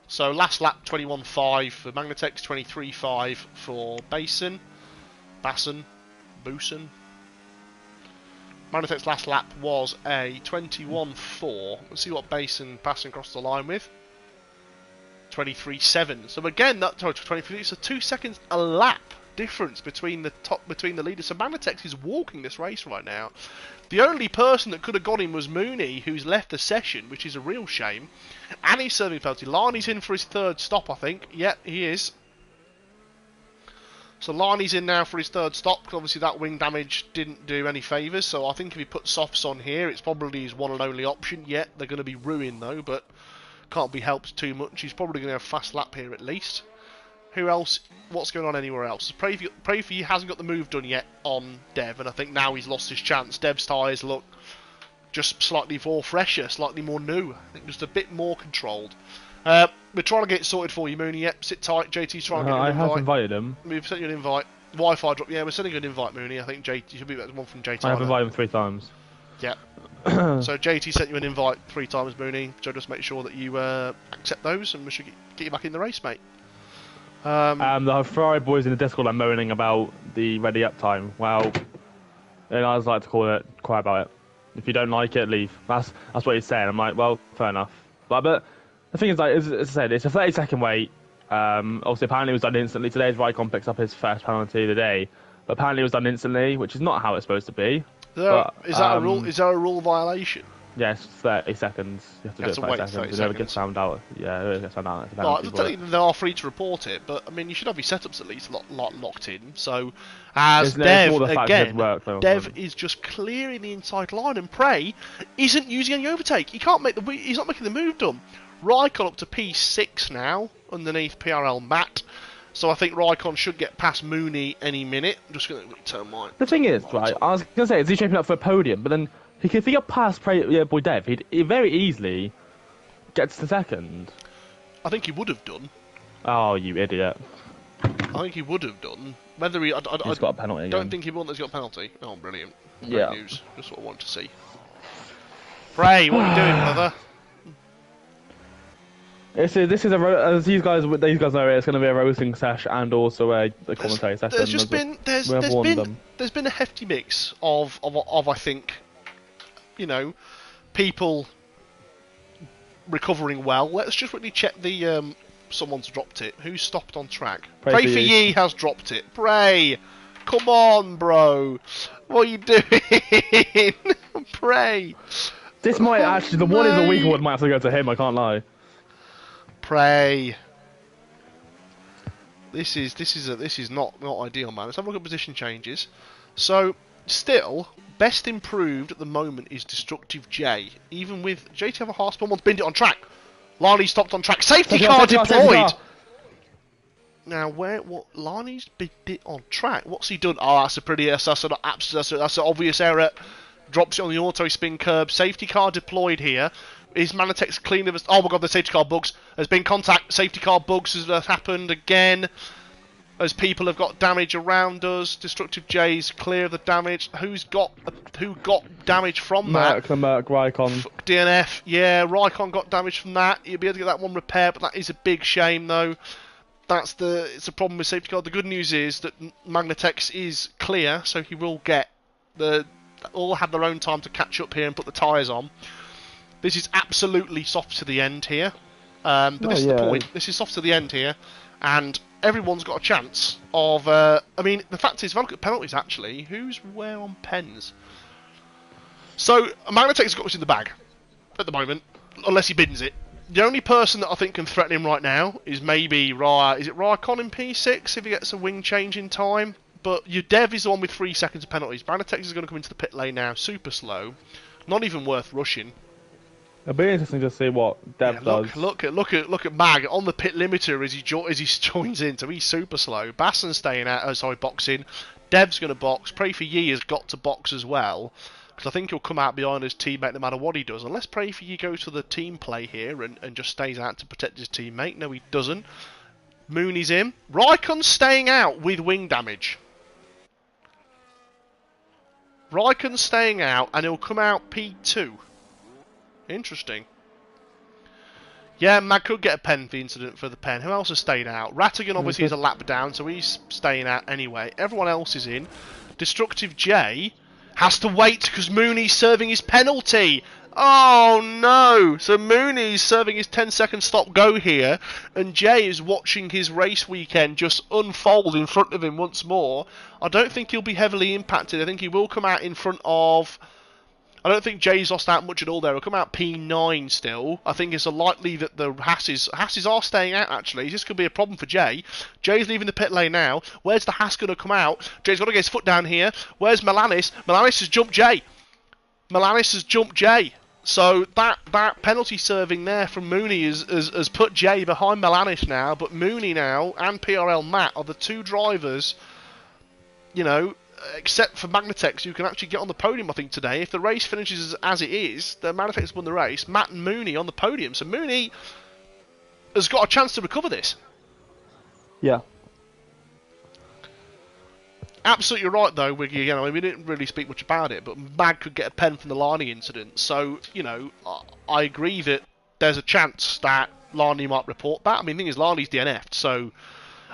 So last lap 21.5 for Magnatex, 23.5 for Basson. Booson. Magnatech's last lap was a 21.4. Let's see what Basson crossed the line with. 23.7. So again, that 23. So 2 seconds a lap difference between the leaders. So Magnatex is walking this race right now. The only person that could have got him was Mooney, who's left the session, which is a real shame. And he's serving penalty. Larney's in for his third stop, I think. Yeah, he is. So Larney's in now for his third stop, because obviously that wing damage didn't do any favours. So I think if he puts softs on here, it's probably his one and only option. Yeah, they're going to be ruined though, but can't be helped too much. He's probably going to have a fast lap here at least. Who else? What's going on anywhere else? Pray for you hasn't got the move done yet on Dev, and I think now he's lost his chance. Dev's tyres look just slightly more fresher, slightly more new. I think just a bit more controlled. We're trying to get it sorted for you, Mooney. Yep, sit tight. JT's trying to get you an invite. I have invited him. We've sent you an invite. Wi-Fi drop. Yeah, we're sending you an invite, Mooney. I think JT should be one from JT. I have invited him 3 times. Yeah. So JT sent you an invite 3 times, Mooney. So just make sure that you accept those, and we should get you back in the race, mate. The Ferrari boys in the Discord are moaning about the ready up time. Well, and I just like to cry about it. If you don't like it, leave. That's what he's saying. I'm like, well, fair enough. But the thing is, like, as I said, it's a 30-second wait. Obviously, apparently it was done instantly. Today, Raikon picks up his first penalty of the day. But apparently it was done instantly, which is not how it's supposed to be. Is that a rule? Is there a rule violation? Yeah, it's 30 seconds. You have to do it to 30 wait seconds. 30 It never gets seconds. found out. Yeah, it never gets found out. It's a Well, penalty I for don't it. think they are free to report it, but I mean, you should have your setups at least locked in. So, as It's Dev more the fact that it again, worked. Dev is just clearing the inside line, and Prey isn't using any overtake. He can't make he's not making the move done. Raikon up to P6 now, underneath PRL Matt. So I think Raikon should get past Mooney any minute. I'm just going to turn my... The thing is, right, I was going to say, is he shaping up for a podium? But then, if he got past boy Dev, he'd very easily get to the second. I think he would have done. Oh, you idiot. I think he would have done. Whether he... He's got a penalty again. Don't think he won. He's got a penalty. Oh, brilliant. Great Yeah. news. Just what I want to see. Prey, what are you doing, brother? This is as these guys know, it's going to be a roasting sesh and also a commentary session. There's been a hefty mix of I think, you know, people recovering well. Let's just really check the someone's dropped it. Who's stopped on track? Pray for Ye has dropped it. Pray, come on, bro. What are you doing? Pray. This might actually the one is a weaker one might have to go to him. I can't lie. Pray. This is not ideal, man. Let's have a look at position changes. So, still, best improved at the moment is Destructive J. Even with JT Harspawn wants binned it on track. Lani stopped on track. Safety car deployed. Now, what? Lani's binned it on track. What's he done? Oh, that's a pretty. That's an obvious error. Drops it on the auto spin curb. Safety car deployed here. Is Manitex clean of us? Oh my god, the safety car bugs. There's been contact. Safety car bugs has happened again. As people have got damage around us. Destructive J's clear of the damage. Who got damage from that? Merc, Raikon. DNF. Yeah, Raikon got damage from that. You'll be able to get that one repaired, but that is a big shame though. It's a problem with safety car. The good news is that Magnitex is clear, so he will get all have their own time to catch up here and put the tyres on. This is absolutely soft to the end here. But this is the point. This is soft to the end here. And everyone's got a chance of... I mean, the fact is, if I look at penalties, actually, who's where on pens? So, Magnitex got us in the bag at the moment, unless he bins it. The only person that I think can threaten him right now is maybe Is it Raikon in P6 if he gets a wing change in time? But your Dev is the one with 3 seconds of penalties. Magnitex is going to come into the pit lane now, super slow. Not even worth rushing. It'll be interesting to see what Dev does. Look at Mag on the pit limiter as he joins in, so he's super slow. Bassen's staying out. Oh, sorry, boxing. Dev's going to box. Pray for Ye has got to box as well, because I think he'll come out behind his teammate no matter what he does. Unless Pray for Ye goes to the team play here and just stays out to protect his teammate. No, he doesn't. Mooney's in. Raikon's staying out with wing damage. Raikon's staying out, and he'll come out P2. Interesting. Yeah, Mag could get a pen for the incident for the pen. Who else has stayed out? Ratigan obviously is a lap down, so he's staying out anyway. Everyone else is in. Destructive J has to wait because Mooney's serving his penalty. Oh no! So Mooney's serving his 10-second stop go here, and Jay is watching his race weekend just unfold in front of him once more. I don't think he'll be heavily impacted. I think he will come out in front of... I don't think Jay's lost out much at all there. He'll come out P9 still. I think it's likely that the Hasses are staying out, actually. This could be a problem for Jay. Jay's leaving the pit lane now. Where's the Hass going to come out? Jay's got to get his foot down here. Where's Melanis? Melanis has jumped Jay. So that penalty serving there from Mooney has put Jay behind Melanis now. But Mooney now and PRL Matt are the two drivers, you know, except for Magnitex, who can actually get on the podium, I think, today. If the race finishes as it is, the Magnitex won the race. Matt and Mooney on the podium. So Mooney has got a chance to recover this. Yeah. Absolutely right, though, Wiggy. Again, I mean, we didn't really speak much about it, but Mag could get a pen from the Lani incident. So, you know, I agree that there's a chance that Lani might report that. I mean, the thing is, Lani's DNF'd, so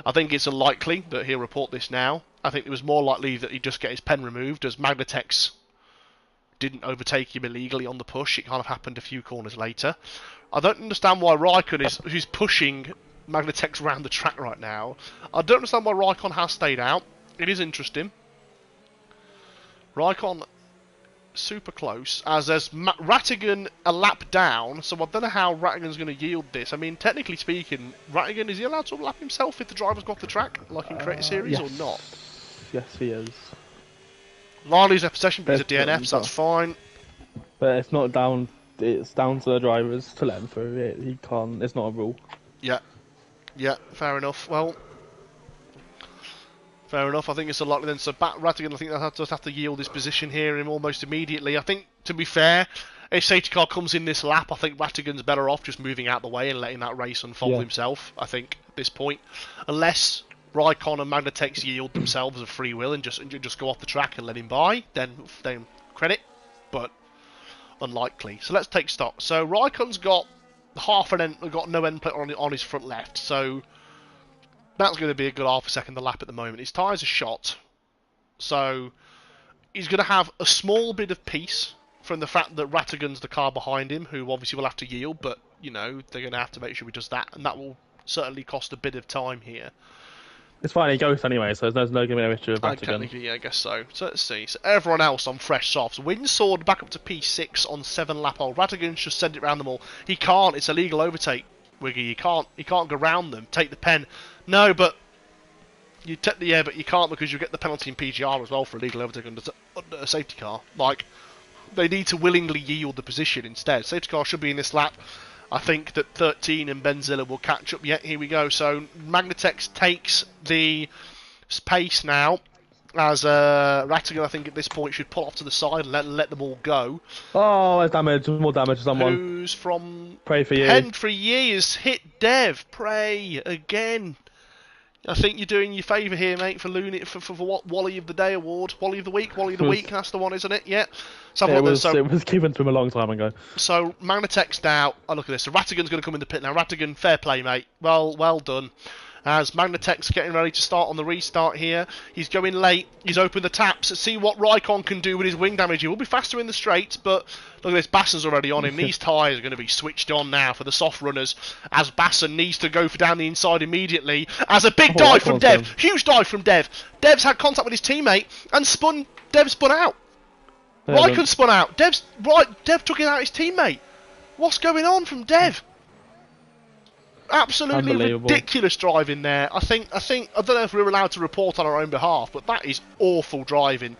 I think it's unlikely that he'll report this now. I think it was more likely that he'd just get his pen removed, as Magnitex didn't overtake him illegally on the push. It kind of happened a few corners later. I don't understand why Raikon who's pushing Magnitex around the track right now. I don't understand why Raikon has stayed out. It is interesting. Raikon super close, as there's Rattigan a lap down, so I don't know how Rattigan's going to yield this. I mean, technically speaking, Rattigan, is he allowed to lap himself if the driver's got off the track, like in Creator Series, yes. or not? Yes, he is. Riley's in possession, but he's a DNF, so that's fine. But it's not down, it's down to the drivers to let him through. He can't, it's not a rule. Yeah. Yeah, fair enough. Well, fair enough. I think it's a lot then. So Rattigan, I think they'll just have to yield his position here and almost immediately. I think, to be fair, if safety car comes in this lap, I think Rattigan's better off just moving out the way and letting that race unfold himself, I think, at this point. Unless Raikkonen and Magnatex yield themselves of free will and just go off the track and let him by, then credit, but unlikely. So let's take stock. So Raikonen's got no end plate on his front left, so that's going to be a good half a second the lap at the moment. His tyres are shot, so he's going to have a small bit of peace from the fact that Rattigan's the car behind him, who obviously will have to yield, but, you know, they're going to have to make sure he does that, and that will certainly cost a bit of time here. It's fine, he goes anyway, so there's no issue with Rattigan. Technically, yeah, I guess so. So let's see. So everyone else on fresh softs. Windsword back up to P6 on 7 lap old. Rattigan's just sent it round them all. He can't. It's a legal overtake, Wiggy. You can't go round them. Take the pen. No, but you take the but you can't because you get the penalty in PGR as well for illegal overtake under a safety car. Like, they need to willingly yield the position instead. Safety car should be in this lap. I think that 13 and Benzilla will catch up. Yeah, here we go. So Magnatex takes the pace now, as Rattigan, I think at this point, should pull off to the side and let them all go. Oh, there's damage. More damage to someone. Who's from... Pray for you. Pen for years. Hit Dev. Pray again. I think you're doing your favour here, mate, for what Wally of the Day award. Wally of the Week? Wally of the Week, that's the one, isn't it? Yeah. It was given to him a long time ago. So, Magnatex now... Oh, look at this. So, Rattigan's going to come in the pit now. Rattigan, fair play, mate. Well done. As Magnatex getting ready to start on the restart here. He's going late. He's opened the taps. Let's see what Raikkonen can do with his wing damage. He will be faster in the straights, but look at this. Bassen's already on him. These tyres are going to be switched on now for the soft runners, as Bassen needs to go for down the inside immediately. As a big dive from Dev. Huge dive from Dev. Dev's had contact with his teammate and Dev spun out. Raikkonen spun out. Dev took it out his teammate. What's going on from Dev? Absolutely ridiculous driving there. I don't know if we're allowed to report on our own behalf, but that is awful driving.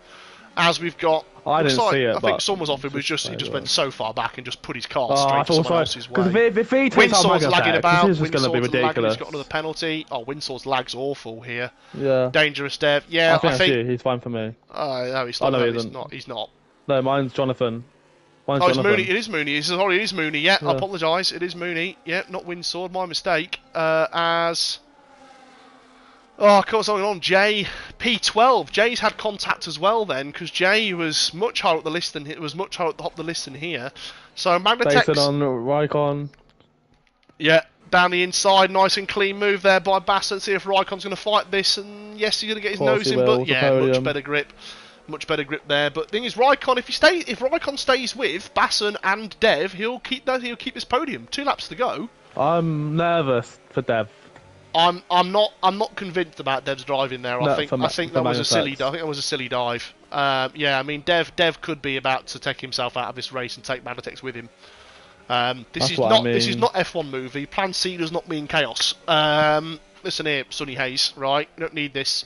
As we've got, I didn't see it. I think someone's off him was just he just went so far back and just put his car straight to someone else's way. Because if he takes Windsword's lagging about. this is going to be ridiculous. He's got another penalty. Oh, Windsword's lag's awful here. Yeah. Dangerous, Dev. Yeah, I think he's fine for me. No, he's not. Oh, no, He's not. No, mine's Jonathan. It's Mooney. It is Mooney. Sorry, it is Mooney. Yeah, I apologise. It is Mooney. Yeah, not Windsword. My mistake. What's going on? Jay P12. Jay's had contact as well then, because Jay was much higher up the list than at the top of the list than here. So Magnatex based on Raikkonen. Yeah, down the inside, nice and clean move there by Bass. Let's see if Raikonen's going to fight this, and yes, he's going to get his nose in, but yeah, much better grip. Much better grip there, but the thing is, Raikkonen, if Raikkonen stays with Bassen and Dev, he'll keep this podium. 2 laps to go. I'm nervous for Dev. I'm not convinced about Dev's driving there. I think that was a silly dive. Yeah, I mean Dev could be about to take himself out of this race and take Magnatex with him. This is not F1 movie. Plan C does not mean chaos. Listen here, Sonny Hayes, right? You don't need this.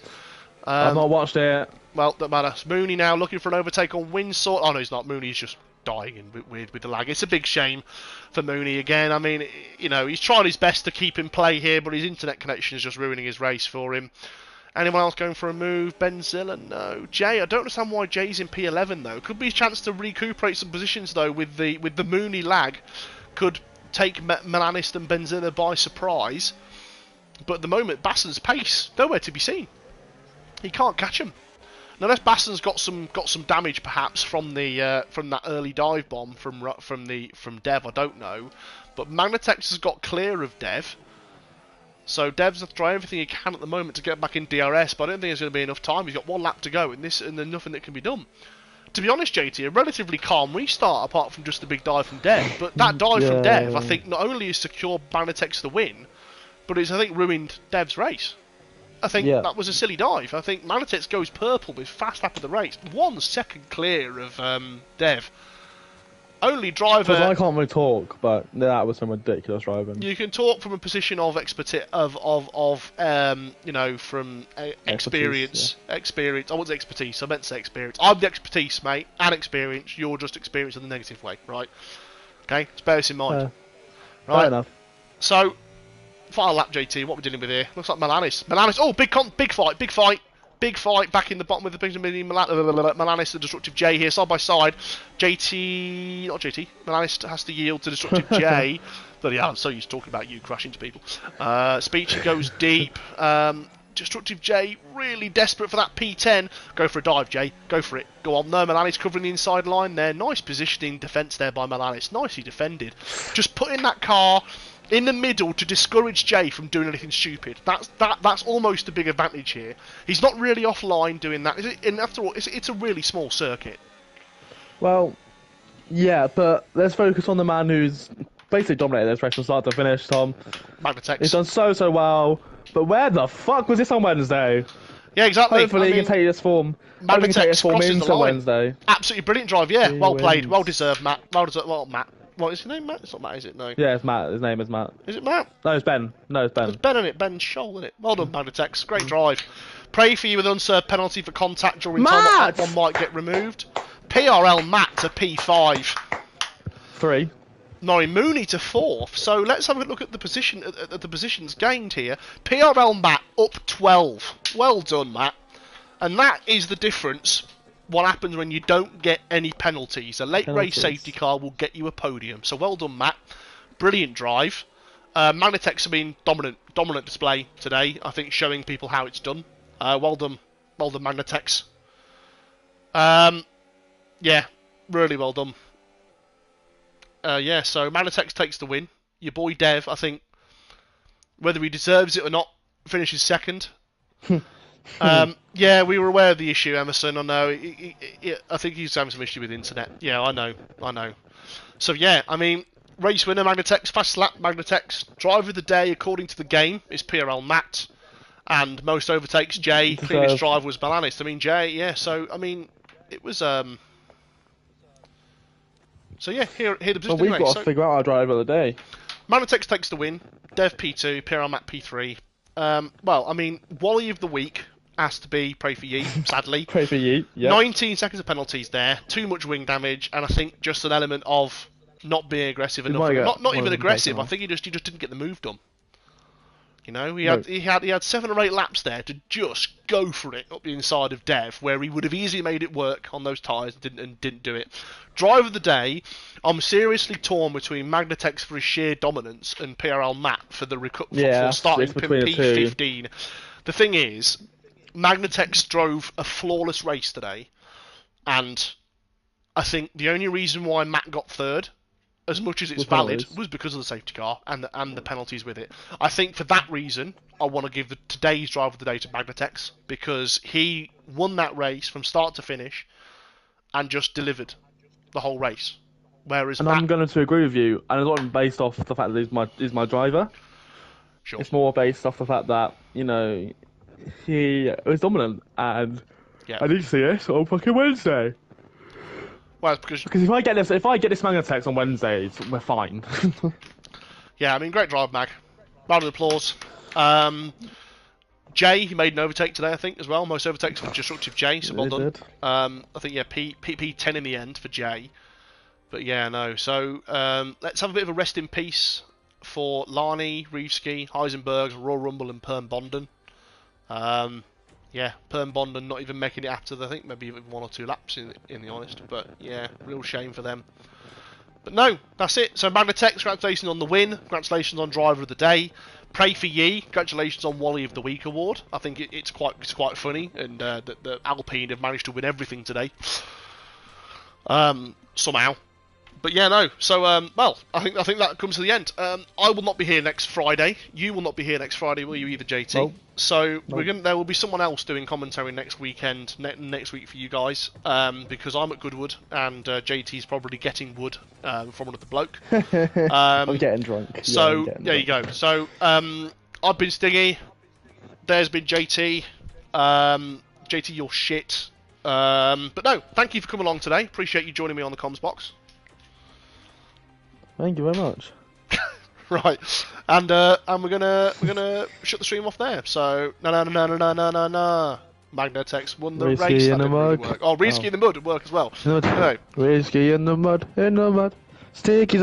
I've not watched it. Well, don't matter. Mooney now looking for an overtake on Windsor. Oh no, he's not. Mooney's just dying in with the lag. It's a big shame for Mooney again. I mean, you know, he's trying his best to keep in play here, but his internet connection is just ruining his race for him. Anyone else going for a move? Benzilla? No. Jay, I don't understand why Jay's in P11 though. Could be a chance to recuperate some positions though with the Mooney lag. Could take Melanis and Benzilla by surprise. But at the moment, Bassen's pace nowhere to be seen. He can't catch him. Now, unless Bassen's got some damage perhaps from that early dive bomb from Dev, I don't know. But Magnatex has got clear of Dev. So Dev's has to try everything he can at the moment to get back in DRS, but I don't think there's going to be enough time. He's got 1 lap to go, and there's nothing that can be done. To be honest, JT, a relatively calm restart apart from just the big dive from Dev. But that dive from Dev, I think, not only has secured Magnatex the win, but it's, I think, ruined Dev's race. I think that was a silly dive. I think Manitex goes purple with fast lap of the race. 1 second clear of Dev. Only driver. I can't really talk, but that was some ridiculous driving. You can talk from a position of expertise, you know, from experience. Yeah. Experience. I want expertise. I meant to say experience. I'm the expertise, mate, and experience. You're just experience in the negative way, right? Okay, let's bear this in mind. Right. Fair enough. So, final lap, JT. What we're dealing with here? Looks like Milanis. Milanis. Oh, big fight back in the bottom with the Milanis and Destructive J here, side by side. Milanis has to yield to Destructive J. Bloody hell, I'm so used to talking about you crashing into people. Speech goes deep. Destructive J really desperate for that P10. Go for a dive, J. Go for it. Go on there. Milanis covering the inside line there. Nice positioning defence there by Milanis. Nicely defended. Just putting that car in the middle to discourage Jay from doing anything stupid. That's almost a big advantage here. He's not really offline doing that. And after all, it's a really small circuit. Well, yeah, but let's focus on the man who's basically dominated this race from start to finish, Tom. Magnatex. He's done so well, but where the fuck was this on Wednesday? Yeah, exactly. Hopefully he can take this form. Magnatex crosses into the line. Wednesday. Absolutely brilliant drive, yeah. Well played. Well deserved, Matt. Well deserved. Well, Matt. What is his name, Matt? It's not Matt, is it? No. Yeah, it's Matt. His name is Matt. Is it Matt? No, it's Ben. No, it's Ben. It's Ben, isn't it? Ben Scholl, isn't it? Well done, Magnatex. Great drive. Pray for you with unserved penalty for contact during time that one might get removed. PRL Matt to P5. 3. Norrie Mooney to 4th. So let's have a look at the position at the positions gained here. PRL Matt up 12. Well done, Matt. And that is the difference. What happens when you don't get any penalties? A late race safety car will get you a podium. So well done, Matt. Brilliant drive. Magnatex have been dominant display today. I think showing people how it's done. Well done, Magnatex. Yeah, really well done. Yeah, so Magnatex takes the win. Your boy Dev, I think, whether he deserves it or not, finishes second. Yeah, we were aware of the issue, Emerson. I know. I think he's having some issue with internet. Yeah, I know. So yeah, I mean, race winner Magnatex, fast lap Magnatex, driver of the day according to the game is PRL Matt, and most overtakes Jay. Cleanest driver was Milanis. I mean Jay, yeah. So I mean, it was So yeah, here the position. Well, we've got to figure out our driver of the day. Magnatex takes the win. Dev P2, PRL Matt P3. Well, I mean, Wally of the week has to be Pray for Ye, sadly. Pray for Ye, yeah. 19 seconds of penalties there, too much wing damage, and I think just an element of not being aggressive enough. Not even aggressive. I think he just didn't get the move done. You know, he had 7 or 8 laps there to just go for it up the inside of Dev, where he would have easily made it work on those tyres and didn't do it. Drive of the day, I'm seriously torn between Magnatex for his sheer dominance and PRL Matt for the for starting P15. The thing is, Magnatex drove a flawless race today, and I think the only reason why Matt got third, as much as it's valid, was because of the safety car and the penalties with it. I think for that reason, I want to give today's driver of the day to Magnatex, because he won that race from start to finish and just delivered the whole race. Whereas I'm going to agree with you, and it's not based off the fact that he's my driver. Sure. It's more based off the fact that, you know, he was dominant, and I need to see this on fucking Wednesday. Well, because if I get this Magnatex on Wednesdays, we're fine. Yeah, I mean, great drive, Mag. Round of applause. Jay, he made an overtake today, I think, as well. Most overtakes for Destructive Jay, so well done. I think, yeah, P10 in the end for Jay. But yeah, no. So let's have a bit of a rest in peace for Lani, Reevski, Heisenberg, Royal Rumble, and Perm Bonden. Yeah, Perm Bonden not even making it after, I think, maybe 1 or 2 laps, in the honest. But yeah, real shame for them. But no, that's it. So Magnatex, congratulations on the win. Congratulations on Driver of the Day. Pray for Ye. Congratulations on Wally of the Week award. I think it's quite funny, and the Alpine have managed to win everything today. Somehow. But yeah, no. So well, I think that comes to the end. I will not be here next Friday. You will not be here next Friday, will you either, JT? Nope. So there will be someone else doing commentary next weekend, next week for you guys, because I'm at Goodwood and JT's probably getting wood from another bloke. I'm getting drunk. So there you go. So I've been Stingy. there's been JT. JT, you're shit. But no, thank you for coming along today. Appreciate you joining me on the comms box. Thank you very much. Right, and we're gonna shut the stream off there. So no. Magnetex won the Whiskey race. in That the didn't really mug. work. Oh, Risky in the mud would work as well. No, Anyway. whiskey in the mud, Sticky